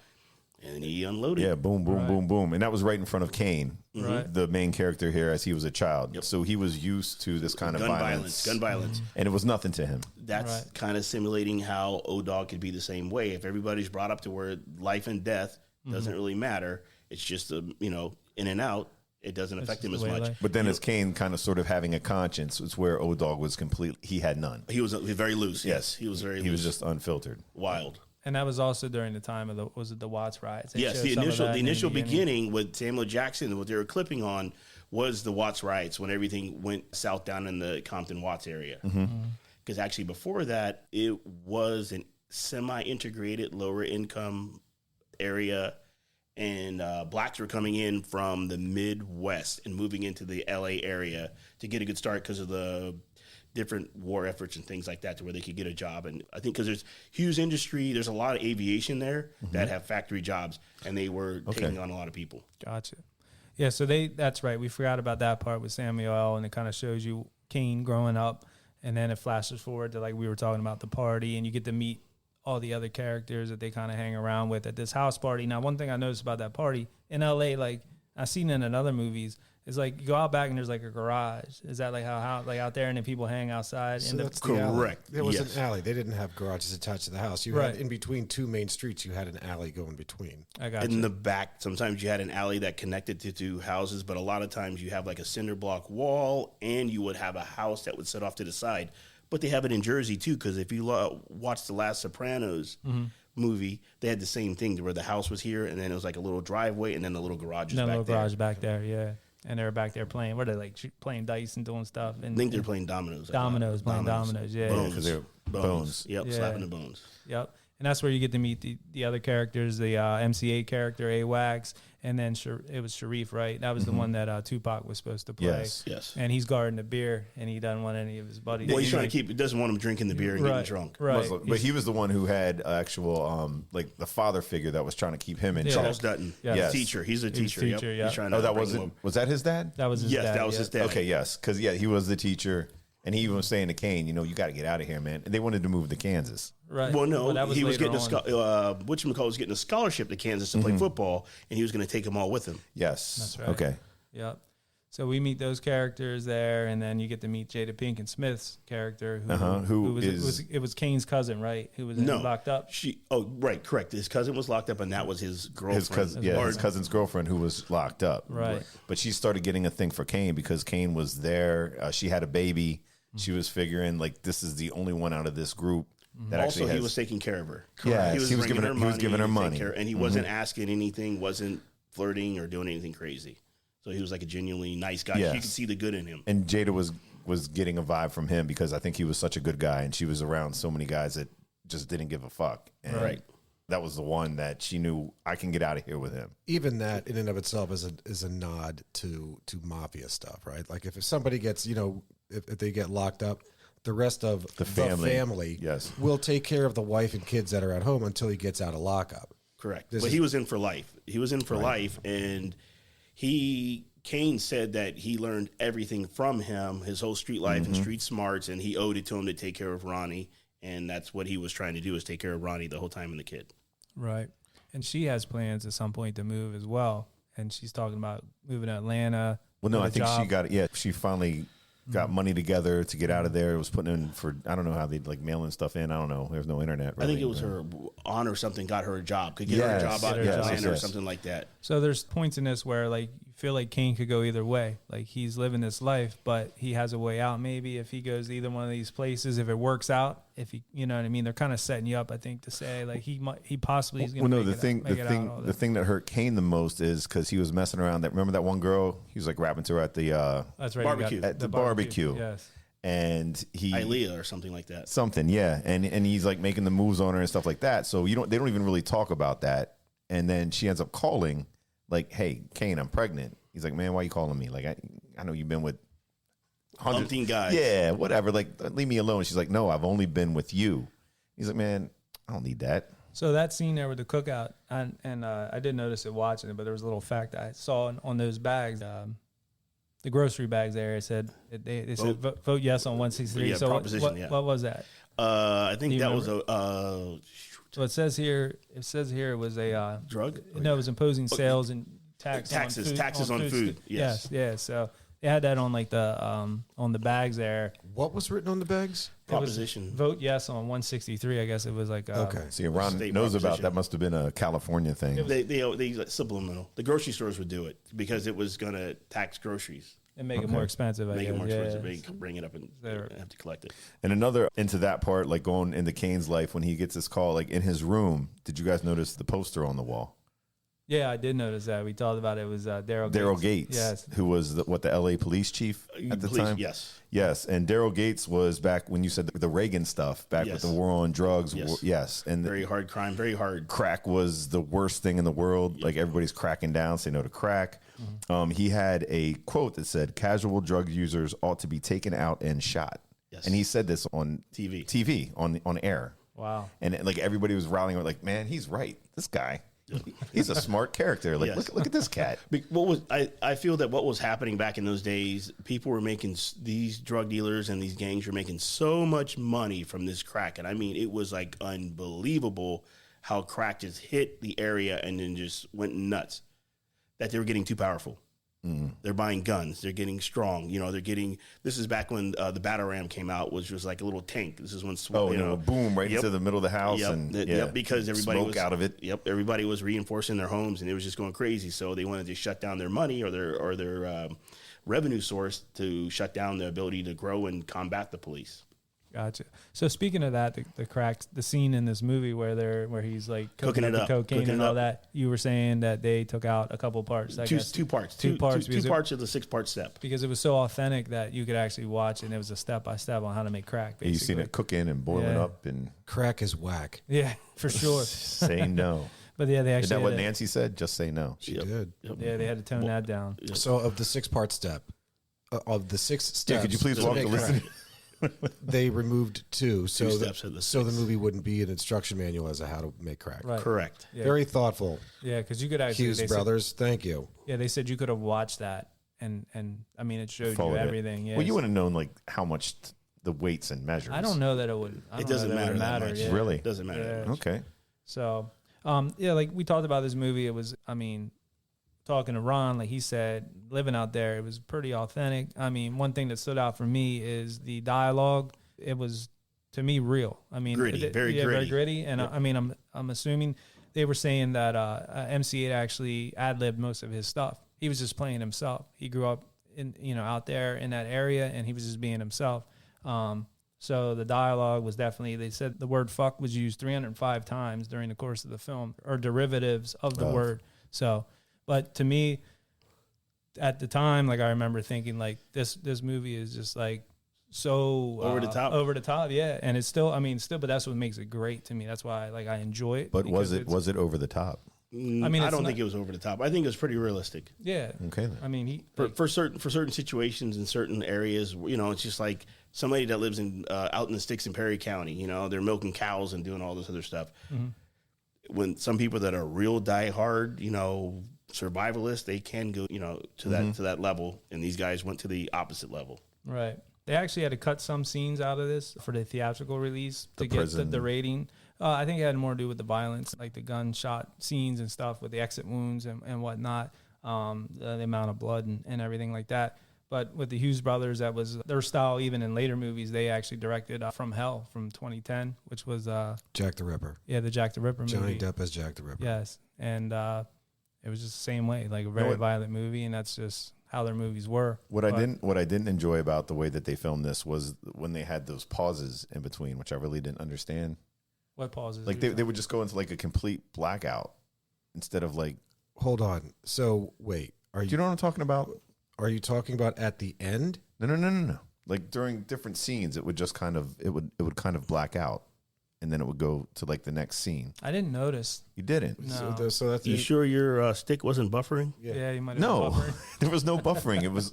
And he unloaded. Yeah, boom, boom, boom, boom. And that was right in front of Kane, the main character here, as he was a child. Yep. So he was used to this kind of violence. Gun violence. And it was nothing to him. That's kind of simulating how O-Dog could be the same way. If everybody's brought up to where life and death doesn't really matter, it's just, in and out, it doesn't affect him as much. But then as Kane kind of sort of having a conscience, it's where O-Dog was he had none. He was very loose. Yes, he was very loose. He was just unfiltered. Wild. And that was also during the time of the Watts riots. Yes, the initial beginning with Samuel Jackson, what they were clipping on was the Watts riots, when everything went south down in the Compton Watts area. Because actually before that, it was a semi-integrated lower income area, and blacks were coming in from the Midwest and moving into the LA area to get a good start because of the different war efforts and things like that, to where they could get a job. And I think because there's huge industry, there's a lot of aviation there that have factory jobs, and they were taking on a lot of people. Gotcha. Yeah, so that's right. We forgot about that part with Samuel, and it kind of shows you Kane growing up, and then it flashes forward to, like we were talking about, the party, and you get to meet all the other characters that they kind of hang around with at this house party. Now, one thing I noticed about that party in LA, like I've seen it in other movies, is like you go out back and there's like a garage. Is that like how like out there, and then people hang outside? So that's correct. There was an alley. They didn't have garages attached to the house. You had in between two main streets. You had an alley going between. I got in the back. Sometimes you had an alley that connected to two houses, but a lot of times you have like a cinder block wall, and you would have a house that would sit off to the side. But they have it in Jersey too, because if you watch the last Sopranos movie, they had the same thing, where the house was here, and then it was like a little driveway, and then the little garage garage back there, yeah. And they were back there playing. What are they, like playing dice and doing stuff? And I think they're playing dominoes. Playing dominoes, yeah. Because they're bones. Yep, slapping the bones. Yep. And that's where you get to meet the other characters, the MCA character, AWACS, and then it was Sharif, right? That was the one that Tupac was supposed to play. Yes. And he's guarding the beer, and he doesn't want any of his buddies. Well, he's trying to doesn't want him drinking the beer and getting drunk. Right. But he was the one who had actual, like the father figure that was trying to keep him in check. Charles Dutton. Yes. Teacher. He's a teacher. He's trying to was that his dad? That was his dad. That was his dad. Okay, yes. Because, he was the teacher. And he was saying to Kane, you know, you got to get out of here, man. And they wanted to move to Kansas. Right. Well, no, that he was later getting whatchamacallit was getting a scholarship to Kansas to play football, and he was going to take them all with him. Yes. That's right. Okay. Yep. So we meet those characters there, and then you get to meet Jada Pinkett Smith's character, who was Kane's cousin, right? Who was locked up. Right, correct. His cousin was locked up, and that was his girlfriend. His cousin's girlfriend who was locked up. Right. But she started getting a thing for Kane because Kane was there. She had a baby. She was figuring like this is the only one out of this group that Also, actually he was taking care of her. Yeah, he was giving her money, and he wasn't asking anything, wasn't flirting or doing anything crazy. So he was like a genuinely nice guy. Yes. You could see the good in him. And Jada was getting a vibe from him because I think he was such a good guy, and she was around so many guys that just didn't give a fuck. And Right. that was the one that she knew I can get out of here with him. Even that in and of itself is a nod to mafia stuff, right? Like if somebody gets, if they get locked up, the rest of the family yes. will take care of the wife and kids that are at home until he gets out of lockup. Correct. But he was in for life. He was in for life, and Kane said that he learned everything from him, his whole street life and street smarts, and he owed it to him to take care of Ronnie, and that's what he was trying to do, is take care of Ronnie the whole time and the kid. Right. And she has plans at some point to move as well, and she's talking about moving to Atlanta. Well, no, I think she finally got money together to get out of there. It was putting in for, I don't know how they'd like mailing stuff in. I don't know. There's no internet. Really. I think it was her aunt or something got her a job, could get her a job out in Atlanta or something like that. So there's points in this where like you feel like Kane could go either way. Like he's living this life, but he has a way out. Maybe if he goes to either one of these places, if it works out, if he, you know what I mean, they're kind of setting you up, I think, to say like he possibly is going to. Well, no, the thing that hurt Kane the most is because he was messing around. Remember that one girl? He was like rapping to her at the that's right, barbecue. At the barbecue. Yes. And Ilea or something like that. Something, yeah. And he's like making the moves on her and stuff like that. So they don't even really talk about that. And then she ends up calling, like, "Hey, Kane, I'm pregnant." He's like, "Man, why are you calling me? Like, I know you've been with hundreds guys. Yeah, whatever. Like, leave me alone." She's like, "No, I've only been with you." He's like, "Man, I don't need that." So that scene there with the cookout, and I did notice it watching it, but there was a little fact I saw on those bags. The grocery bags there, it said they said vote yes on 163. Yeah, so proposition, what was that? I think that remember? was So it says here it was a drug. No, it was imposing sales and taxes on food. Yes. Yeah. So they had that on like the on the bags there. What was written on the bags? Proposition. Vote yes on 163. I guess it was like okay. See, Ron knows about that. Must have been a California thing. They subliminal. The grocery stores would do it because it was going to tax groceries and make it more expensive. Make it more expensive. Bring it up and have to collect it. And another into that part, like going into Kane's life when he gets this call, like in his room. Did you guys notice the poster on the wall? Yeah, I did notice that. We talked about it. It was Daryl Gates, yes, who was the LA police chief at the time. Yes. And Daryl Gates was back when you said the Reagan stuff, back with the war on drugs. Yes, and very hard crime, very hard. Crack was the worst thing in the world. Yep. Like everybody's cracking down, say no to crack. Mm-hmm. He had a quote that said, "Casual drug users ought to be taken out and shot." Yes. And he said this on TV on air. Wow. And like everybody was rallying, like, man, he's right. This guy. He's a smart character. Like, look at this cat. I feel that what was happening back in those days, people were making, these drug dealers and these gangs were making so much money from this crack. And I mean, it was like unbelievable how crack just hit the area and then just went nuts, that they were getting too powerful. They're buying guns. They're getting strong. This is back when the battle ram came out, which was like a little tank. This is when boom, right into the middle of the house. Because everybody smoke was out of it. Yep, everybody was reinforcing their homes, and it was just going crazy. So they wanted to shut down their money or their revenue source to shut down the ability to grow and combat the police. Gotcha. So speaking of that, the cracks, the scene in this movie where he's like cooking up the cocaine and all that, you were saying that they took out a couple parts. Two parts of the 6-part step, because it was so authentic that you could actually watch, and it was a step by step on how to make crack. Basically. You've seen it cooking and boiling up, and crack is whack. Yeah, for sure. Say no. But yeah, they actually. Is that what Nancy said? Just say no. She did. Yep. Yeah, they had to tone that down. So of the 6-part step, of the 6 steps, could you please walk the listener? They removed 2, so steps of the the movie wouldn't be an instruction manual as to how to make crack. Right. Correct. Yeah. Very thoughtful. Yeah, because you could actually. Hughes Brothers, thank you. Yeah, they said you could have watched that and I mean, it showed Followed you it. everything. Yeah. Well, you would have known like how much the weights and measures. I don't know that it would. It doesn't matter that much. Yeah. Really? It doesn't matter. Yeah. That much. Okay. So, yeah, like we talked about this movie. It was, I mean, talking to Ron, like he said, living out there, it was pretty authentic. I mean, one thing that stood out for me is the dialogue. It was, to me, real. I mean, Gritty, very very gritty. gritty. And I mean, I'm assuming they were saying that MC had actually ad-libbed most of his stuff. He was just playing himself. He grew up in, out there in that area, and he was just being himself. So the dialogue was definitely, they said the word fuck was used 305 times during the course of the film, or derivatives of the word. So, but to me, at the time, like I remember thinking like this movie is just like so Over the top. Yeah. And it's still, I mean, but that's what makes it great to me. That's why I enjoy it. But was it over the top? I mean, I don't think it was over the top. I think it was pretty realistic. Yeah. Okay. Then. I mean, For certain situations in certain areas, it's just like somebody that lives in out in the sticks in Perry County. They're milking cows and doing all this other stuff. Mm-hmm. When some people that are real diehard, survivalists, they can go, to that level, and these guys went to the opposite level. right. They actually had to cut some scenes out of this for the theatrical release to get the rating. I think it had more to do with the violence, like the gunshot scenes and stuff with the exit wounds and whatnot, the amount of blood and everything like that. But with the Hughes brothers, that was their style. Even in later movies, they actually directed From Hell from 2010, which was Jack the Ripper. Yeah, the Jack the Ripper movie. Johnny Depp as Jack the Ripper. Yes, and it was just the same way, like a very violent movie, and that's just how their movies were. What I didn't enjoy about the way that they filmed this was when they had those pauses in between, which I really didn't understand. What pauses? Like they would just go into like a complete blackout instead of like. Hold on. So wait, Do you know what I'm talking about? Are you talking about at the end? No. Like during different scenes, it would just kind of it would kind of black out, and then it would go to like the next scene. I didn't notice. You didn't? No. So that's You sure your stick wasn't buffering? Yeah, you might have No, been buffering. there was no buffering. It was.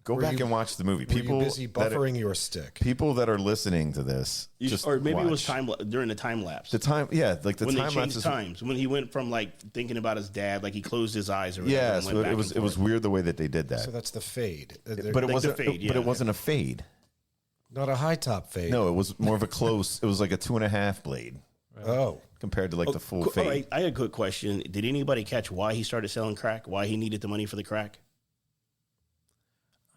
Go back and watch the movie. Were People you busy buffering your stick? People that are listening to this, Or maybe watch. it was during the time lapse. The time, yeah, like the when time they lapse changed is times, when he went from like thinking about his dad, like he closed his eyes or whatever. yeah. and So went back it was and forth. weird the way that they did that. So that's the fade. But it like wasn't. the fade, But yeah. it wasn't a fade. Not a high top fade. No, it was more of a close. It was like a 2.5 blade Oh. compared to like the full All fade. right, I had a good question. Did anybody catch why he started selling crack? Why he needed the money for the crack?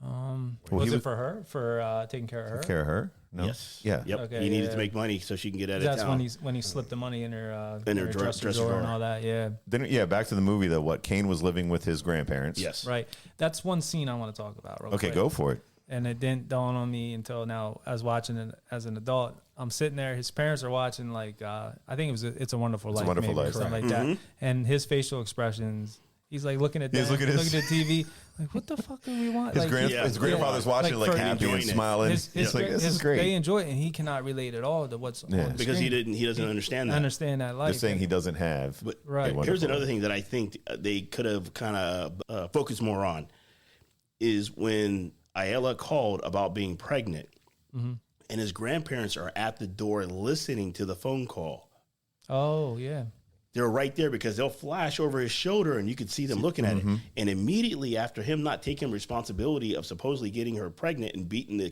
Well, was he it was- for her, for taking care of her? Care of her? No. Yes. Yeah. Yep. Okay, he needed yeah. to make money so she can get out of That's town. when he slipped the money in her dresser dresser drawer. and all that. Yeah, Then back to the movie though. What Kane was living with his grandparents. Yes. right. That's one scene I want to talk about. Real Okay, quick. go for it. And it didn't dawn on me until now. I was watching it as an adult. I'm sitting there. His parents are watching like I think it was It's a Wonderful Life, Wonderful maybe, or Life, something right. like that. And his facial expressions. He's like looking at that, He's looking at looking at TV. Like, what the fuck do we want? His, Like, his grandfather's watching Like, like for happy and enjoying it. smiling. His, He's like, this is They great. enjoy it, and he cannot relate at all to what's Yeah. on the Because screen. he doesn't understand that. understand that life. Just saying he doesn't have. But Right. a here's wonderful another life. thing that I think they could have kind of focused more on is when Ayala called about being pregnant, and his grandparents are at the door listening to the phone call. Oh yeah. They're right there because they'll flash over his shoulder and you could see them looking at Mm-hmm. it. And immediately after him not taking responsibility of supposedly getting her pregnant and beating the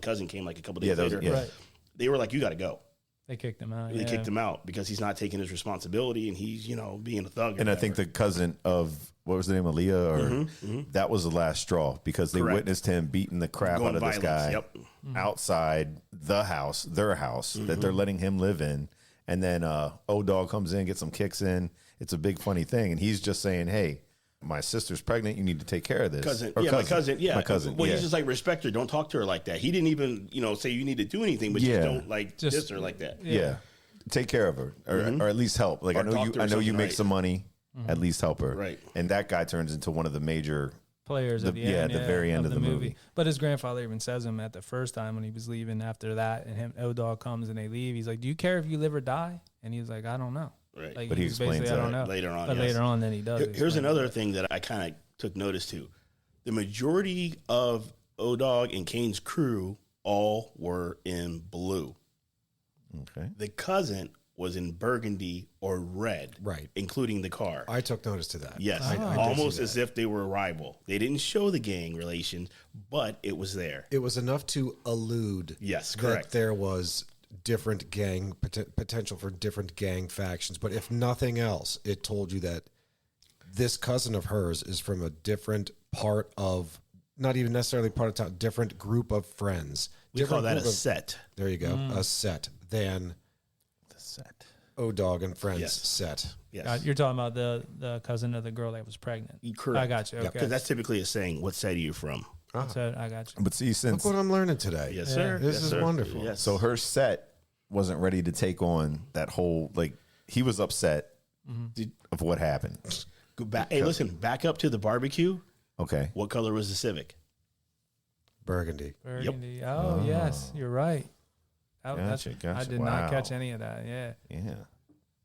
cousin came like a couple days later. yeah. Right. They were like, "You got to go." They kicked him out. They kicked him out because he's not taking his responsibility and he's being a thug. or And I think whatever. the cousin of what was the name, Aaliyah, or that was the last straw because they Correct. witnessed him beating the crap Going out of this violence, guy yep. outside the house, their house that they're letting him live in. And then O-Dog comes in, gets some kicks in. It's a big funny thing, and he's just saying, "Hey, my sister's pregnant. You need to take care of this." cousin. Or Yeah, my cousin. Yeah, my cousin. Well, yeah. he's just like, respect her. Don't talk to her like that. He didn't even say you need to do anything, but Yeah. just don't like Just- diss her like that. yeah. Take care of her, or at least help. Like Or I know talk you, to her I know you something make right. some money. At least help her. Right. And that guy turns into one of the major. Players at the end, the very end of the movie. But his grandfather even says him at the first time when he was leaving after that, and him O-Dog comes and they leave. He's like, "Do you care if you live or die?" And he's like, "I don't know." Right. Like, But he was explains basically, "I don't that know." later on, But yes. later on, then he does. Here's explain another thing that I kind of took notice to. The majority of O-Dog and Kane's crew all were in blue. Okay. The cousin was in burgundy or red, Right. including the car. I took notice to that. Yes, I did almost see as that. if they were a rival. They didn't show the gang relations, but it was there. It was enough to allude Yes, that correct. there was different gang potential for different gang factions. But if nothing else, it told you that this cousin of hers is from a different part of, not even necessarily part of town, different group of friends. We call Different that a group of- set. There you go, a set than The set. O-Dog and Friends Yes. set. Yes. You're talking about the cousin of the girl that was pregnant. Correct. I got you. Okay. Because that's typically a saying, what side are you from? So I got you. But see, since Look what I'm learning today. Yes, sir. This Yes, is sir. wonderful. Yes. so her set wasn't ready to take on that whole, like, he was upset of what happened. Go back. Hey, listen, back up to the barbecue. Okay. What color was the Civic? Burgundy. Burgundy. Oh, yes, you're right. Gotcha, I gotcha. did not catch Wow. any of that. Yeah. Yeah.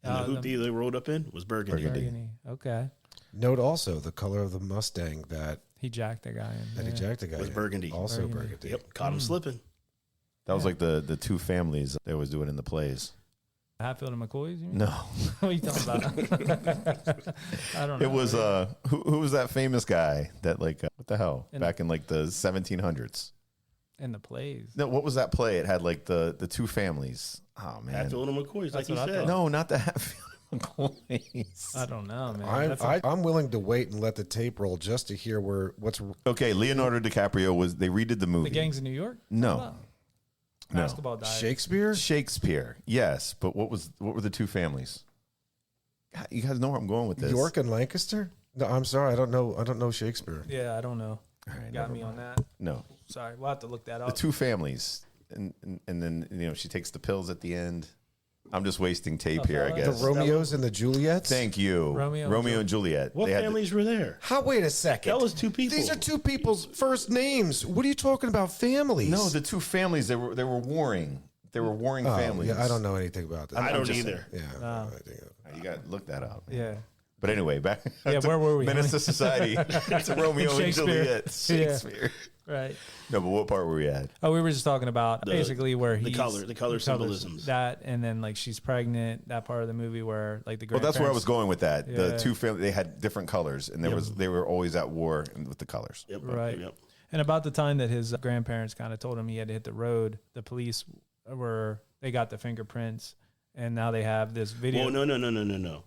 And the hoopty they rolled up in was burgundy. Burgundy. Okay. Note also the color of the Mustang that He jacked the guy in. that yeah. ejected the guy Was in. burgundy. Also Burgundy. burgundy. Yep, caught him slipping. That was like the two families they always do it in the plays. Hatfield and McCoy's? You mean? No. What are you talking about? I don't know. It was who was that famous guy that like what the hell In back in like the 1700s? in the plays. No, what was that play? It had like the two families. Oh man. Hatfield and McCoy's, like That's you what I said. thought. No, not the Hatfield and McCoys. I don't know, man. I'm willing to wait and let the tape roll just to hear what's Okay, Leonardo DiCaprio they redid the movie. The Gangs of New York? No. Oh. No. Basketball Diaries. Shakespeare. Shakespeare. Yes, but what were the two families? God, you guys know where I'm going with this. York and Lancaster. No, I'm sorry, I don't know Shakespeare. Yeah, I don't know. All right, Got never me on mind. that. No. Sorry, we'll have to look that The up. two families. And then she takes the pills at the end. I'm just wasting tape here, I Othello? guess. The Romeos and the Juliets. Thank you. Romeo and Juliet. What They had families were there? How? Wait a second. That was two people. These are two people's first names. What are you talking about? Families? No, the two families they were warring. They were warring families. Yeah, I don't know anything about that. I don't just- either. Yeah. I don't know anything about You got to look that up. Yeah. But anyway, back. Yeah, to where were we? Menace to Society. It's a Romeo and Shakespeare. Juliet. Yeah. Shakespeare. Right. No, but what part were we at? Oh, we were just talking about basically where the he's color symbolisms. that, and then like she's pregnant. That part of the movie where like the Well, that's where I was grandparents- going with that. The Yeah. two families, they had different colors, and they were always at war with the colors. Yep, Right. Yep. And about the time that his grandparents kind of told him he had to hit the road, the police they got the fingerprints, and now they have this video. Well, no.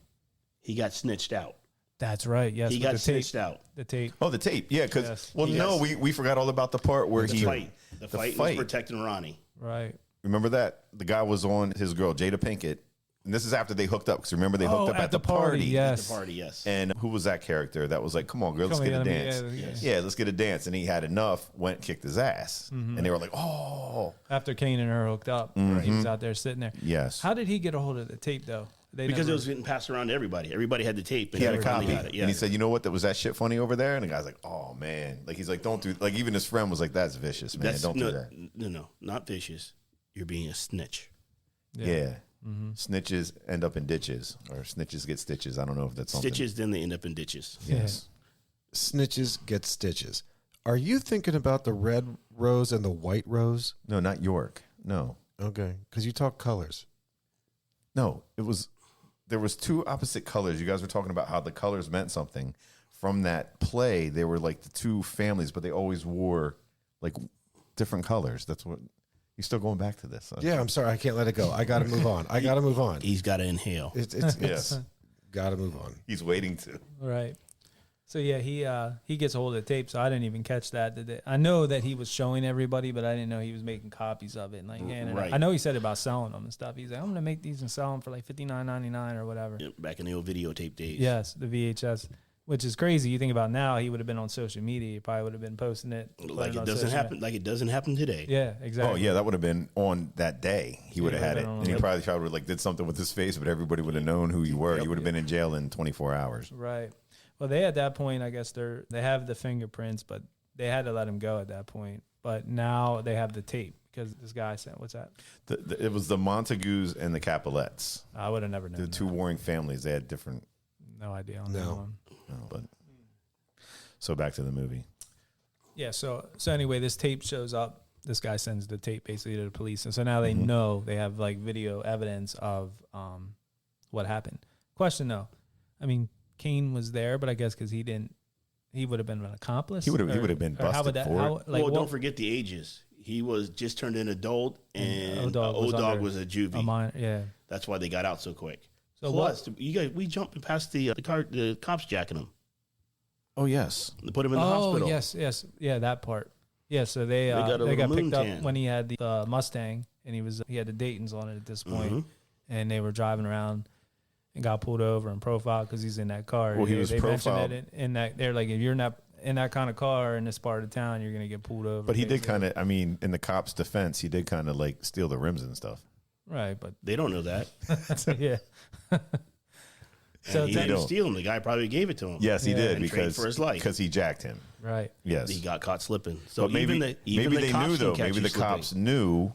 He got snitched out. That's right. Yes, He with got the tape. snitched out. The tape. Oh, the tape. Yeah, because Yes. no, Yes. we forgot all about the part where The he fight. The fight was fight. protecting Ronnie. Right. Remember that the guy was on his girl Jada Pinkett, and this is after they hooked up. Because remember they hooked up at the party. Yes. The party, yes. And who was that character that was like, "Come on, girl, let's Come get on, a yeah, dance." Yeah, let's get a dance. And he had enough, went kicked his ass, and they were like, "Oh, After Kane and her hooked up, he was out there sitting there. yes." How did he get a hold of the tape though? Because it was getting passed around to everybody. Everybody had the tape. And He had a everybody copy, got it. Yeah. and he said, "You know what? Was that shit funny over there?" And the guy's like, "Oh man!" Like he's like, "Don't do." Like even his friend was like, "That's vicious, man. Don't do that." No, not vicious. You're being a snitch. Yeah. Snitches end up in ditches, or snitches get stitches. I don't know if that's something. Stitches, then they end up in ditches. Yes. Snitches get stitches. Are you thinking about the red rose and the white rose? No, not York. No. Okay, because you talk colors. No, there was two opposite colors. You guys were talking about how the colors meant something. From that play, they were like the two families, but they always wore like different colors. That's what you're still going back to this. Yeah, I'm sorry, I can't let it go. I got to move on. I got to move on. He's got to inhale. It's Yes. got to move on. He's waiting to. Right. So yeah, he gets a hold of the tape. So I didn't even catch that. I know that he was showing everybody, but I didn't know he was making copies of it. And like, Right. I know he said about selling them and stuff. He's like, I'm gonna make these and sell them for like $59.99 or whatever. Yep, back in the old videotape days. Yes, the VHS, which is crazy. You think about now, he would have been on social media. He probably would have been posting it Like it on doesn't social happen. media. Like it doesn't happen today. Yeah, exactly. Oh yeah, that would have been on that day. He would have had it, been on and he it. probably would like did something with his face, but everybody would have known who you were. You would have been in jail in 24 hours. Right. Well, they at that point, I guess they have the fingerprints, but they had to let him go at that point. But now they have the tape because this guy said, "What's that?" It was the Montagues and the Capulets, I would have never known. the two warring families. They had different. No idea on that No. one. But so back to the movie. Yeah. So anyway, this tape shows up this guy sends the tape basically to the police, and so now they know, they have like video evidence of what happened. Question though, I mean, Kane was there, but I guess because he would have been an accomplice. He would have been busted for it. Don't forget the ages. He was just turned an adult, and Old Dog was a juvie. Yeah, that's why they got out so quick. So plus, we jumped past the cops jacking him. Oh yes, They put him in the hospital. Yes, yeah, that part. Yeah, so they got picked up when he had the Mustang, and he had the Daytons on it at this point, and they were driving around and got pulled over and profiled because he's in that car. Well, he was profiled in that. They're like, if you're not in that kind of car in this part of town, you're gonna get pulled over. But he did kind of. I mean, in the cops' defense, he did kind of like steal the rims and stuff. Right, but they don't know that. Yeah. So he didn't steal him. The guy probably gave it to him. Yes, he did for his life because he jacked him. Right. Yes, he got caught slipping. So but maybe they knew though. Maybe the cops knew.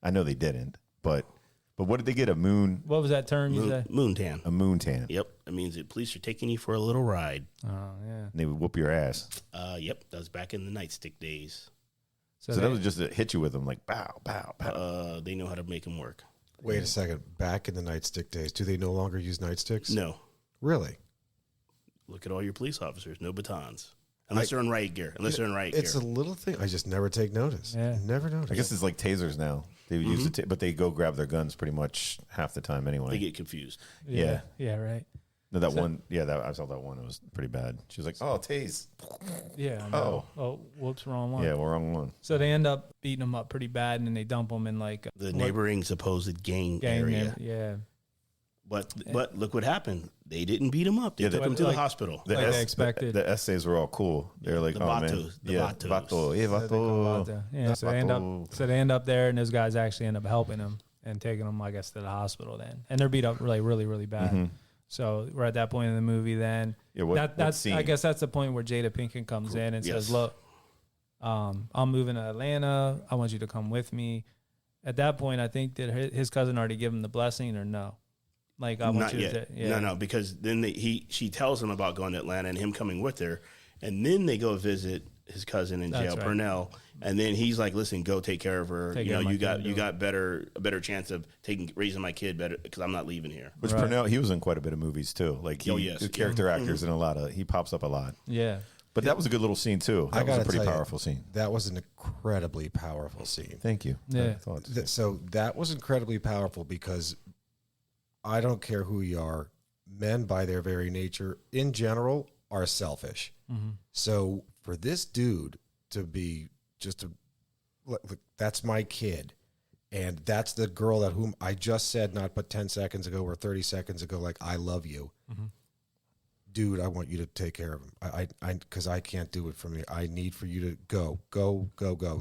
I know they didn't, but what did they get? A moon? What was that term you said? Moon tan. A moon tan. Yep, it means that police are taking you for a little ride. Oh yeah. And they would whoop your ass. Yep, that was back in the nightstick days. So that was just to hit you with them, like bow, bow, bow. They know how to make them work. Wait a second. Back in the nightstick days, do they no longer use nightsticks? No. Really? Look at all your police officers. No batons. Unless they're in riot gear. It's a little thing. I just never take notice. Yeah. Never notice. I guess it's like tasers now. They would use it, but they go grab their guns pretty much half the time anyway. They get confused. Yeah, right. No, I saw that one. It was pretty bad. She was like, "Oh, tase." Yeah. Oh, whoops, wrong one. Yeah, wrong one. So they end up beating him up pretty bad, and then they dump him in like the neighboring supposed gang area. Yeah. But look what happened. They didn't beat him up. They took him to the hospital. They expected. The essays were all cool. They were like, the "Oh vatos, man, the vatos. vato. Yeah. So they end up there, and those guys actually end up helping him and taking him, I guess, to the hospital then. And they're beat up really, really, really bad. So we're at that point in the movie then. Yeah, that's I guess that's the point where Jada Pinkett comes in and says, "Look, I'm moving to Atlanta. I want you to come with me." At that point, I think that his cousin already gave him the blessing, or no? Like, I want Not you yet. to, No, because then she tells him about going to Atlanta and him coming with her, and then they go visit his cousin in jail, Purnell, and then he's like, "Listen, go take care of her. You got a better chance of raising my kid better because I'm not leaving here." Which Purnell, he was in quite a bit of movies too. Like the character actors in a lot of. He pops up a lot. Yeah. But that was a good little scene too. That was a pretty powerful scene. That was an incredibly powerful scene. Thank you. Yeah. So that was incredibly powerful because I don't care who you are, men by their very nature in general are selfish. So for this dude to be look, that's my kid, and that's the girl at whom I just said not but 10 seconds ago or 30 seconds ago, like, I love you. Dude, I want you to take care of him. Because I can't do it for me. I need for you to go.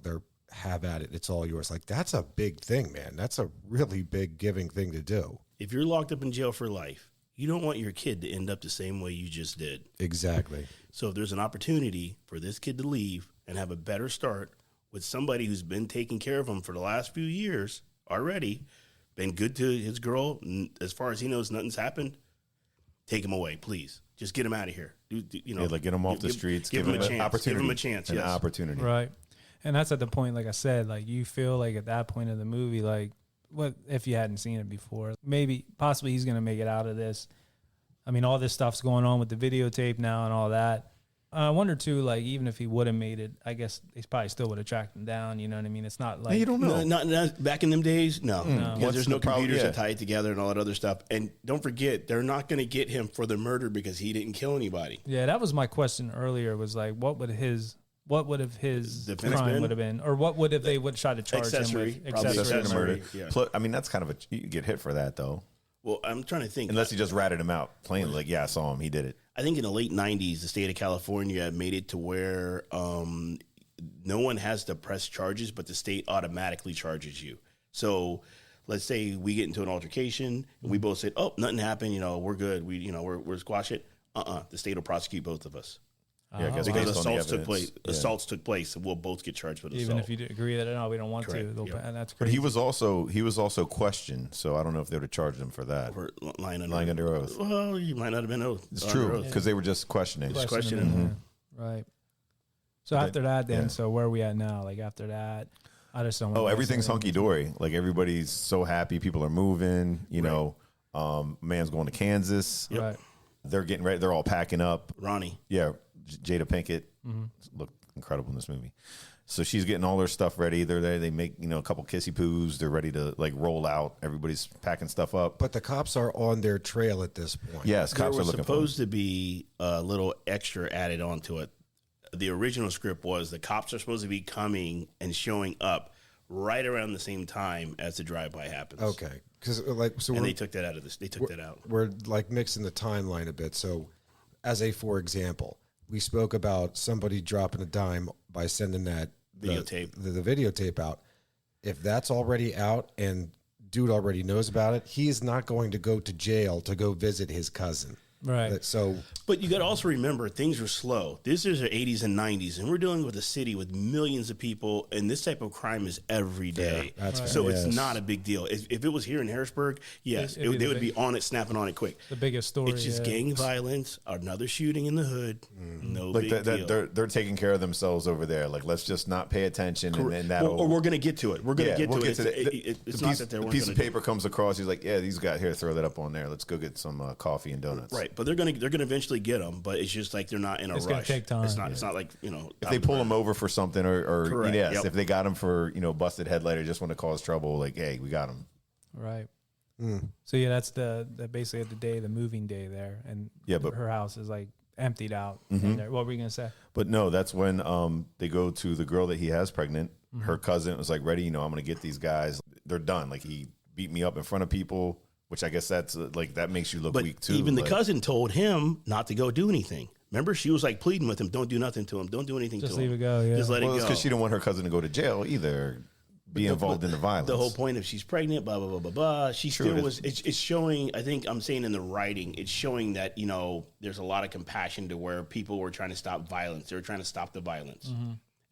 There, have at it. It's all yours. Like, that's a big thing, man. That's a really big giving thing to do. If you're locked up in jail for life, you don't want your kid to end up the same way you just did. Exactly. So if there's an opportunity for this kid to leave and have a better start with somebody who's been taking care of him for the last few years already, been good to his girl, as far as he knows, nothing's happened, take him away, please. Just get him out of here. Get him off the streets. Give him a chance. Opportunity. Give him a chance. An opportunity. Right. And that's at the point, like I said, like, you feel like at that point of the movie, like, what if you hadn't seen it before? Possibly he's going to make it out of this. I mean, all this stuff's going on with the videotape now and all that. I wonder too, like, even if he would have made it, I guess they probably still would have tracked him down. You know what I mean? It's not like, you don't know. Not back in them days. No, because there's no computers to tie it together and all that other stuff. And don't forget, they're not going to get him for the murder because he didn't kill anybody. Yeah, that was my question earlier. Was like, what would have his crime would have been, or what would if they would try to charge him with accessory to murder? Yeah. Plus, I mean, that's kind of you get hit for that though. Well, I'm trying to think. Unless he just ratted him out plainly, like, yeah, I saw him, he did it. I think in the late 90s, the state of California made it to where no one has to press charges, but the state automatically charges you. So let's say we get into an altercation and we both said, "Oh, nothing happened. We're good. We're squash it." The state will prosecute both of us. Yeah, because assaults took place. Yeah. Assaults took place, and we'll both get charged with assault. Even if you agree that we don't want to. That's crazy. But he was also questioned, so I don't know if they would have charged him for that. For lying under oath. Well, you might not have been oath. It's true because they were just questioning. Questioning. Right. So after that, then, yeah. so where are we at now? Like after that, I just don't. Oh, everything's hunky dory. Like everybody's so happy. People are moving. You know, man's going to Kansas. Right. They're getting ready. They're all packing up. Ronnie. Yeah, Jada Pinkett looked incredible in this movie. So she's getting all her stuff ready. They're there. They make a couple kissy poos. They're ready to like roll out. Everybody's packing stuff up. But the cops are on their trail at this point. Yes, There cops are was looking supposed to be a little extra added onto it. The original script was the cops are supposed to be coming and showing up right around the same time as the drive-by happens. Okay, because and they took that out of this. They took that out. We're like mixing the timeline a bit. So, for example, we spoke about somebody dropping a dime by sending that Videotape. the videotape out. If that's already out and dude already knows about it, he's not going to go to jail to go visit his cousin. Right. So, But you got to also remember things were slow. This is the 80s and 90s, and we're dealing with a city with millions of people, and this type of crime is every day. Yeah, that's right. So Yes. it's not a big deal. If it was here in Harrisburg, yes, It'd be they the would be on it, snapping on it quick. The biggest story. It's just gang violence, another shooting in the hood, no like big deal. they're taking care of themselves over there. Like let's just not pay attention, and then that. Or we're going to get to it. We're going to get we'll to get it. to It's the not piece, that they the weren't piece of gonna do paper comes across. He's like, yeah, these guys here, throw that up on there. Let's go get some coffee and donuts. Right, but they're gonna eventually get them. But it's just like they're not in a It's rush. gonna take time. It's not like If they pull them over for something, or Correct, yes, yep. if they got him for busted headlight or just want to cause trouble, like hey, we got him. Right. So yeah, that's the basically the day, the moving day there, and Yeah, but- her house is like emptied out. In there. What were you gonna say? But no, that's when they go to the girl that he has pregnant. Her cousin was like, ready, I'm going to get these guys. They're done. Like he beat me up in front of people, which I guess that's like that makes you look But weak too. even the like, cousin told him not to go do anything. Remember, she was like pleading with him, "Don't do nothing to him. Don't do anything Just to him. leave it go. Yeah. Just let well, it it's go." because she didn't want her cousin to go to jail either, be involved in the violence. The whole point, if she's pregnant, blah blah blah blah blah. She True, still it was. It's showing. I think I'm saying in the writing, it's showing that there's a lot of compassion to where people were trying to stop violence. They were trying to stop the violence,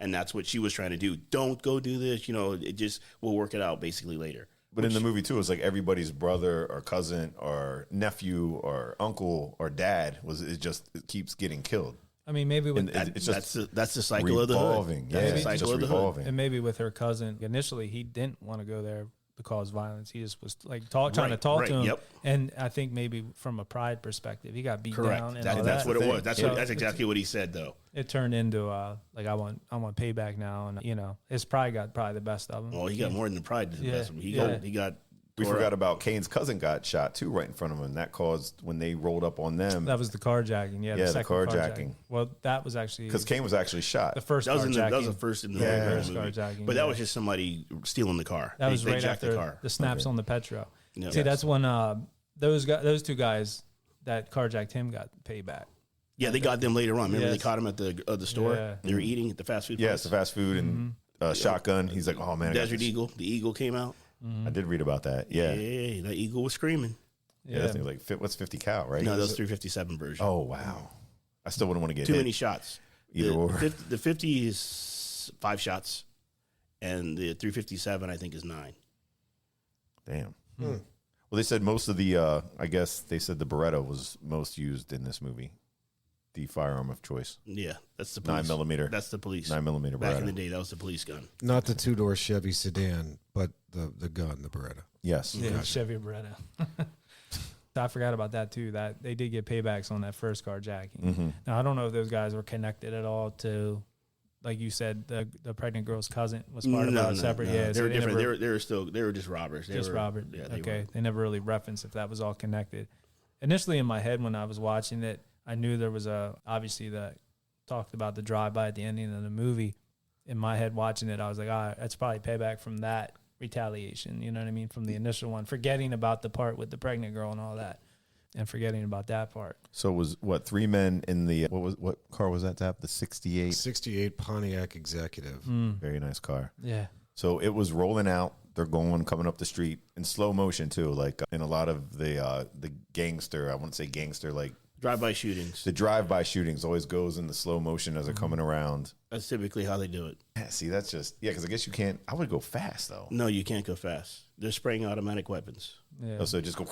and that's what she was trying to do. Don't go do this. It just we'll work it out basically later. But in the movie too, it's like everybody's brother or cousin or nephew or uncle or dad it keeps getting killed. I mean, maybe with And it's just That's the cycle of the hood. revolving. Yeah, That's the it's cycle just of the hood. revolving. and maybe with her cousin, initially he didn't want to go there to cause violence. He just was like trying to Right, talk right, to him. yep. And I think maybe from a pride perspective, he got beat Correct. down. And That- all that's that. what it thing. was. That's So that's exactly what he said though. It turned into like I want payback now, and his pride got probably the best of him. Well, he got more than the pride. To the Yeah, best of him. yeah. He got. We tore forgot up. about Kane's cousin got shot too right in front of him, and that caused when they rolled up on them That was the carjacking. Yeah, Yeah, the second carjacking. Well, that was actually because Kane was actually shot. the first That was, carjacking. that was the first in the Yeah. very First movie. carjacking, But that yeah. was just somebody stealing the car. That was they right jacked after the car. the snaps on the Petro. Yeah. See, that's when those two guys that carjacked him got payback. Yeah, they got them later on. Remember, they Yes. caught him at the store. Yeah. They were eating at the fast food. Yeah, it's place. the fast food and shotgun. He's like, oh man, I got Desert this. Eagle. The eagle came out. I did read about that. Yeah, Yeah, that eagle was screaming. yeah. That thing was like what's 50 cal, right? No, that was 357 version. Oh wow, I still wouldn't want to get Too hit. many shots. Either the, or. The 50 is 5 shots, and the 357 I think is 9. Damn. Well, they said most of the. I guess they said the Beretta was most used in this movie, the firearm of choice. Yeah, that's the police. 9mm. That's the police. 9mm Back in Beretta. the day, that was the police gun. not the two-door Chevy sedan, but the gun, the Beretta. Yes. Yeah, Chevy Beretta. I forgot about that too. That they did get paybacks on that first carjacking. Now I don't know if those guys were connected at all to, like you said, the pregnant girl's cousin was part of a separate. Yeah, They so were different. never- They were just robbers. They just were, Robert. Yeah, they okay, were. they never really referenced if that was all connected. Initially, in my head when I was watching it, I knew there was obviously that talked about the drive-by at the ending of the movie. In my head, watching it, I was like, that's probably payback from that retaliation. You know what I mean? From the initial one, forgetting about the part with the pregnant girl and all that, and forgetting about that part. So it was what 3 men in the what car was that? Tap the 68. 68 Pontiac Executive. Very nice car. Yeah. So it was rolling out. They're coming up the street in slow motion too. Like in a lot of the gangster, I wouldn't say gangster, like Drive-by shootings. the drive-by shootings always goes in the slow motion as they're coming around. That's typically how they do it. Yeah, see, that's just because I guess you can't. I would go fast though. No, you can't go fast. They're spraying automatic weapons. Yeah. Oh, so just go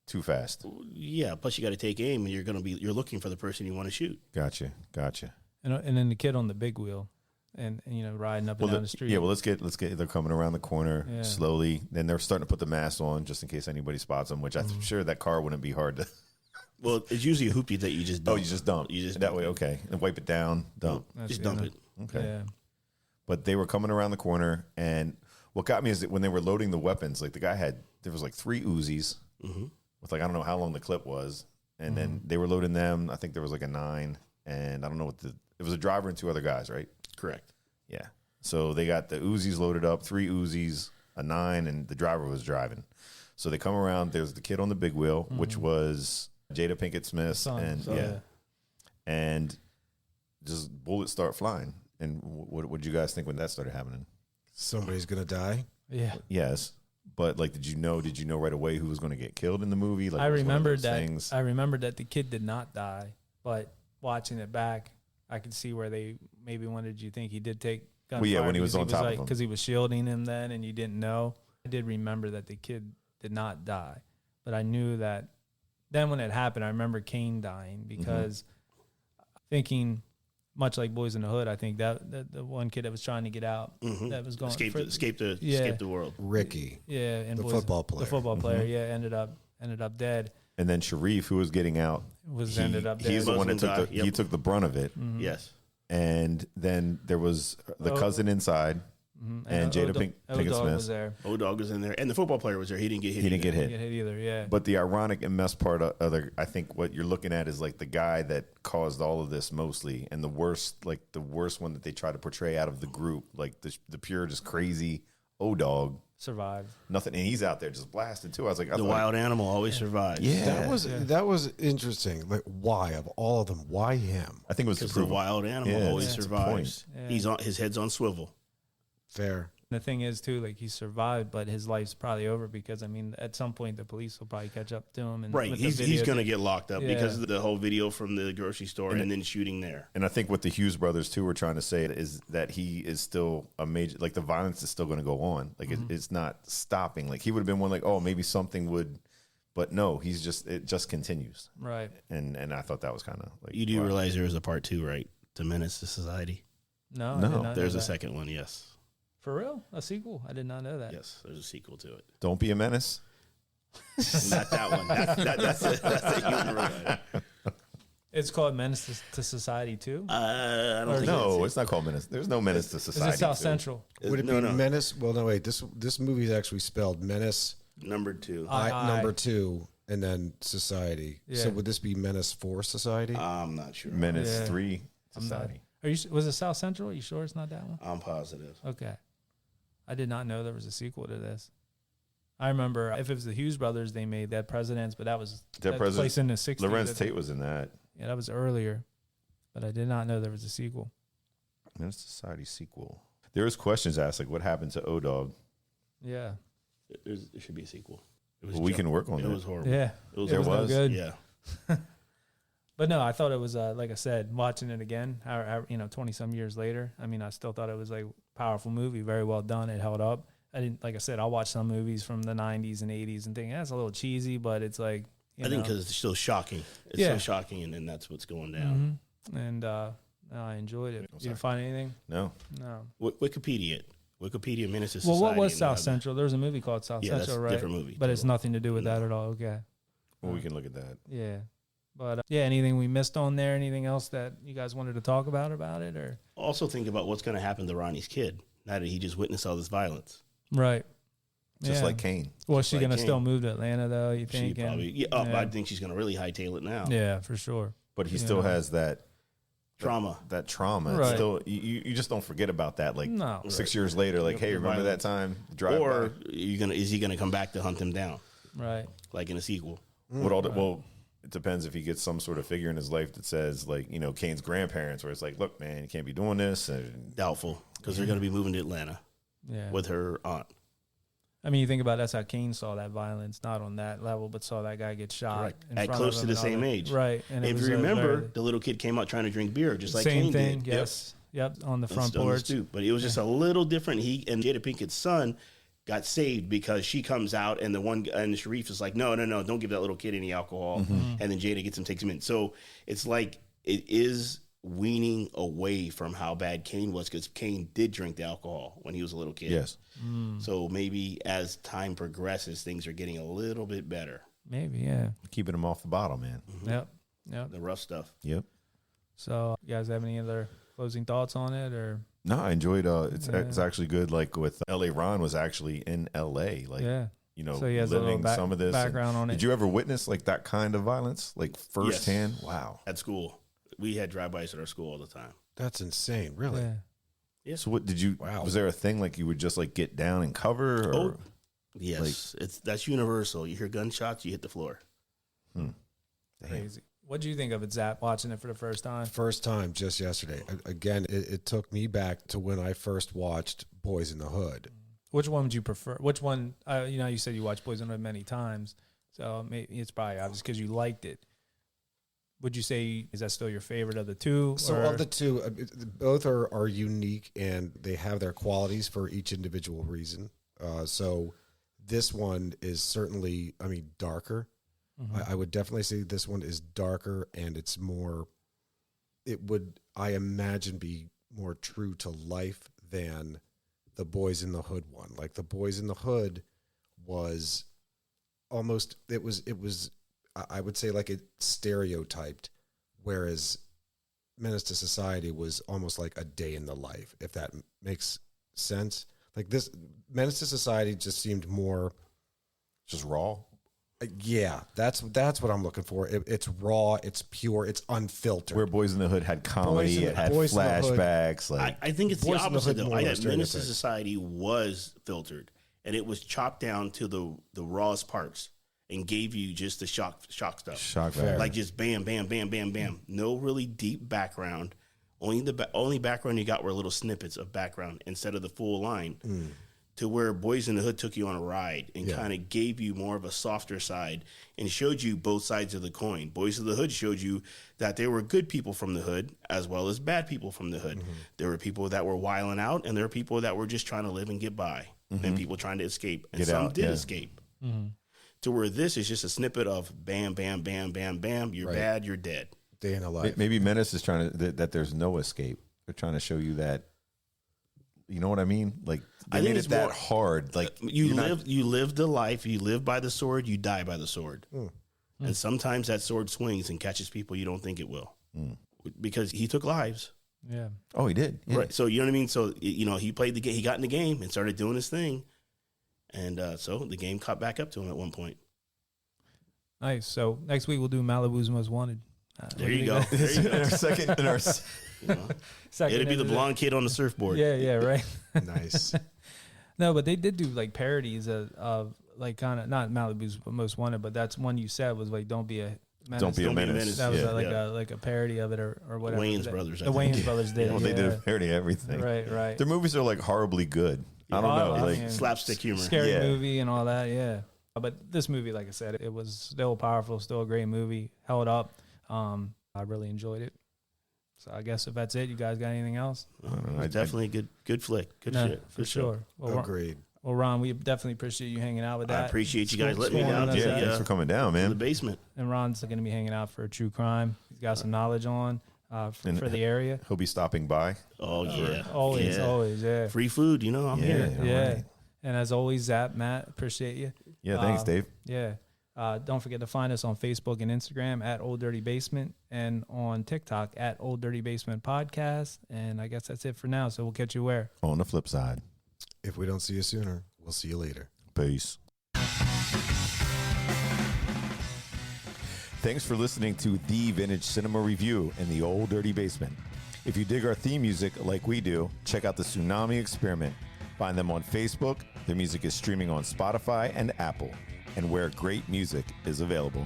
too fast. Yeah. Plus, you got to take aim, and you're looking for the person you want to shoot. Gotcha. And and then the kid on the big wheel, and riding up and down the street. Yeah, well, let's get. They're coming around the corner Yeah. slowly. Then they're starting to put the mask on just in case anybody spots them. Which I'm sure that car wouldn't be hard to. Well, it's usually a hoopty that you just dump. Oh, you just dump. You just that dump way. it. Okay, and wipe it down. Dump. Just dump it. Okay. Yeah. But they were coming around the corner, and what got me is that when they were loading the weapons, like the guy there was like 3 Uzis with like I don't know how long the clip was, and then they were loading them. I think there was like a 9, and I don't know what it was a driver and 2 other guys, right? Correct. Yeah. So they got the Uzis loaded up, 3 Uzis, a 9, and the driver was driving. So they come around. There's the kid on the big wheel, which was Jada Pinkett Smith, and just bullets start flying. And what did you guys think when that started happening? Somebody's gonna die. Yeah. Yes, but like, did you know right away who was going to get killed in the movie? Like, I it was one of remembered those that. things. I remembered that the kid did not die, but watching it back, I could see where they maybe wanted you to think he did take gunfire. Well, yeah, when he was on top of him. because he was shielding him then, and you didn't know. I did remember that the kid did not die, but I knew that. Then when it happened, I remember Kane dying because thinking, much like Boys in the Hood, I think that the one kid that was trying to get out, that was going escape the world. Ricky. Yeah, and The football player. The football player, ended up dead. And then Sharif, who was getting out, Ended up dead. He's the one that Muslim he took the brunt of it. Yes. And then there was the cousin inside, and Jada Pinkett O-Dog Smith was there. O-Dog was in there, and the football player was there. He didn't get hit. He didn't get Didn't hit. get hit either. Yeah. But the ironic and mess part of I think what you're looking at is like the guy that caused all of this mostly, and the worst one that they try to portray out of the group, like the pure just crazy O-Dog. Survived. Nothing, and he's out there just blasting too. I was like, The wild animal always survives. Yeah. That was interesting. Like, why of all of them? Why him? I think it was Because to the prove wild animal always that's the survives. point. He's on his head's on swivel. Fair. The thing is too, like he survived, but his life's probably over because I mean, at some point the police will probably catch up to him. And Right. with the He's videos- going to get locked up Yeah. because of the whole video from the grocery store and then shooting there. And I think what the Hughes brothers too were trying to say is that he is still a major, like the violence is still going to go on. Like it's not stopping. Like he would have been one like, oh, maybe something would, but no, it just continues. Right. And I thought that was kind of like, You do wow. realize there is a part 2, right? To Menace II Society. No. No. I did not know There's a that. second one. Yes. For real? A sequel? I did not know that. Yes. There's a sequel to it. Don't be a menace. Not that one. That's a human rights. It's called Menace to Society too. I don't think No, it's not called menace. There's no menace to Is society. it South too. Central? Would it no, be no. Menace? Well, no, wait. This movie is actually spelled Menace, Number 2. number 2, and then Society. Yeah. So would this be Menace 4 Society? I'm not sure. Menace Yeah. 3 I'm not- society. Are you? Was it South Central? Are you sure it's not that one? I'm positive. Okay. I did not know there was a sequel to this. I remember if it was the Hughes brothers, they made that Presidents, but that was That that President- place in the 60s. Lorenz Tate was in that. Yeah, that was earlier, but I did not know there was a sequel. Menace to Society sequel. There was questions asked like, what happened to O-Dog? Yeah. There should be a sequel. It was Well, we can work on It that. was horrible. Yeah. It was, It was no was? good. Yeah. But no, I thought it was like I said, watching it again, 20 some years later. I mean, I still thought it was like a powerful movie, very well done. It held up. I didn't, like I said, I'll watch some movies from the 90s and 80s and think that's a little cheesy, but it's like, I think because it's still shocking. It's Yeah. so shocking, and then that's what's going down. and no, I enjoyed it. You didn't find anything? No. No. Wikipedia Menace II Society. Well, what was and South Central? There was a movie called South Yeah, that's Central, a right? different movie. But it's nothing to do with that at all. Okay. Well, we can look at that. Yeah. But anything we missed on there? Anything else that you guys wanted to talk about it, or Also think about what's going to happen to Ronnie's kid now that he just witnessed all this violence. right? Just Yeah. like Kane. Well, is she like gonna Kane. still move to Atlanta though? You She think? probably, I think she's going to really hightail it now. Yeah, for sure. But he still has that Trauma. That trauma. It's Right. still, you just don't forget about that. Like No. 6 years later, like, hey, remember that time? Drive Or by. is he going to come back to hunt him down, Right. like in a sequel? Well, it depends if he gets some sort of figure in his life that says, like, Kane's grandparents, where it's like, look, man, you can't be doing this. And Doubtful, because they're going to be moving to Atlanta Yeah. with her aunt. I mean, you think about that's how Kane saw that violence, not on that level, but saw that guy get shot Correct. in At front close of to him the and all same that. age. right? And it If was you a remember, very- the little kid came out trying to drink beer, just like same Kane thing. did. Yes. Yep. On the front On the porch. stoop. But it was just a little different. He and Jada Pinkett's son got saved because she comes out and the Sharif is like, no, don't give that little kid any alcohol. And then Jada gets him, takes him in. So it's like it is weaning away from how bad Kane was, because Kane did drink the alcohol when he was a little kid. Yes. So maybe as time progresses, things are getting a little bit better. Maybe, yeah. Keeping them off the bottle, man. Yep. Yep. The rough stuff. Yep. So, you guys have any other closing thoughts on it, or? No, I enjoyed. It's actually good. Like with L.A. Ron was actually in L.A. Like, Yeah. you know, So he has a little living some of this background on it. Did you ever witness like that kind of violence, like firsthand? Yes. Wow. At school, we had drive-bys at our school all the time. That's insane, really. Yeah. Yeah. So what did you? Wow. Was there a thing like you would just like get down and cover? Or, Oh, yes. That's universal. You hear gunshots, you hit the floor. Damn. Crazy. What do you think of it, Zap, watching it for the first time? First time just yesterday. Again, it took me back to when I first watched Boys in the Hood. Which one would you prefer? Which one, you know, you said you watched Boys in the Hood many times, so maybe it's probably obvious because you liked it. Would you say, is that still your favorite of the two? So or? of the two, both are unique and they have their qualities for each individual reason. So this one is certainly, I mean, darker. I would definitely say this one is darker and it's more, it would, I imagine, be more true to life than the Boys in the Hood one. Like the Boys in the Hood was almost, it was, I would say like it stereotyped, whereas Menace to Society was almost like a day in the life, if that makes sense. Like this, Menace to Society just seemed more, Just raw. yeah, that's what I'm looking for. It's raw, it's pure, it's unfiltered. Where Boys in the Hood had comedy, it had Boys in the Hood. flashbacks. Like I think it's the Boys in the opposite, Hood though. more I of a had Menace to stereotype. Society was filtered, and it was chopped down to the rawest parts and gave you just the shock stuff. shock value. Like just bam, bam, bam, bam, bam. No really deep background. Only background you got were little snippets of background instead of the full line. To where Boys in the Hood took you on a ride and kind of gave you more of a softer side and showed you both sides of the coin. Boys of the Hood showed you that there were good people from the hood as well as bad people from the hood. There were people that were wilding out, and there were people that were just trying to live and get by, and people trying to escape. And Get some out, did yeah. escape. To where this is just a snippet of bam, bam, bam, bam, bam. You're bad, you're dead. Day in a life. Maybe Menace is trying to that there's no escape. They're trying to show you that. You know what I mean? Like I they think made it's it that more- hard. Like You you're live not- you live the life, you live by the sword, you die by the sword. And sometimes that sword swings and catches people you don't think it will. Because he took lives. Yeah. Oh, he did. Yeah. Right. So you know what I mean? So you know, he played the game, he got in the game and started doing his thing. And so the game caught back up to him at one point. Nice. So next week we'll do Malibu's Most Wanted. There you go. There you in go. our second, in our You know? Second It'd be the into blonde kid on the surfboard. Yeah, yeah, right. Nice. No, but they did do like parodies of like kind of not Malibu's Most Wanted, but that's one you said was like don't be a menace. Don't be a Don't be a menace. menace. That was Yeah. like a parody of it or whatever. Wayans That- brothers, I The think. Wayans brothers did. Well, it, they did yeah. a parody of everything. Right, right. Their movies are like horribly good. I don't know. I Like mean, Slapstick humor. Scary Yeah. movie and all that, yeah. But this movie, like I said, it was still powerful, still a great movie, held up. I really enjoyed it. So I guess if that's it, you guys got anything else? It's definitely a good flick. Good No, shit. for Good show. sure. Well, Agreed. Well, Ron, we definitely appreciate you hanging out with that. I appreciate you guys School- letting me school down and to that's yeah, it. thanks for coming down, the man. basement. And Ron's going to be hanging out for True Crime. He's got some knowledge on for the area. He'll be stopping by. Oh yeah. Always, Yeah. always, yeah. Free food, you know, I'm here. Yeah. right. And as always, Zap, Matt, appreciate you. Yeah, thanks, Dave. Yeah. Don't forget to find us on Facebook and Instagram at Old Dirty Basement and on TikTok at Old Dirty Basement Podcast. And I guess that's it for now. So we'll catch you where? On the flip side, If we don't see you sooner, we'll see you later. peace. Thanks for listening to The Vintage Cinema Review in the Old Dirty Basement. If you dig our theme music like we do, check out the Tsunami Experiment. Find them on Facebook. Their music is streaming on Spotify and Apple, and where great music is available.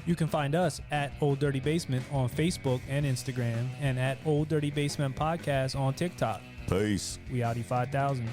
You can find us at Old Dirty Basement on Facebook and Instagram and at Old Dirty Basement Podcast on TikTok. Peace. We Audi 5000.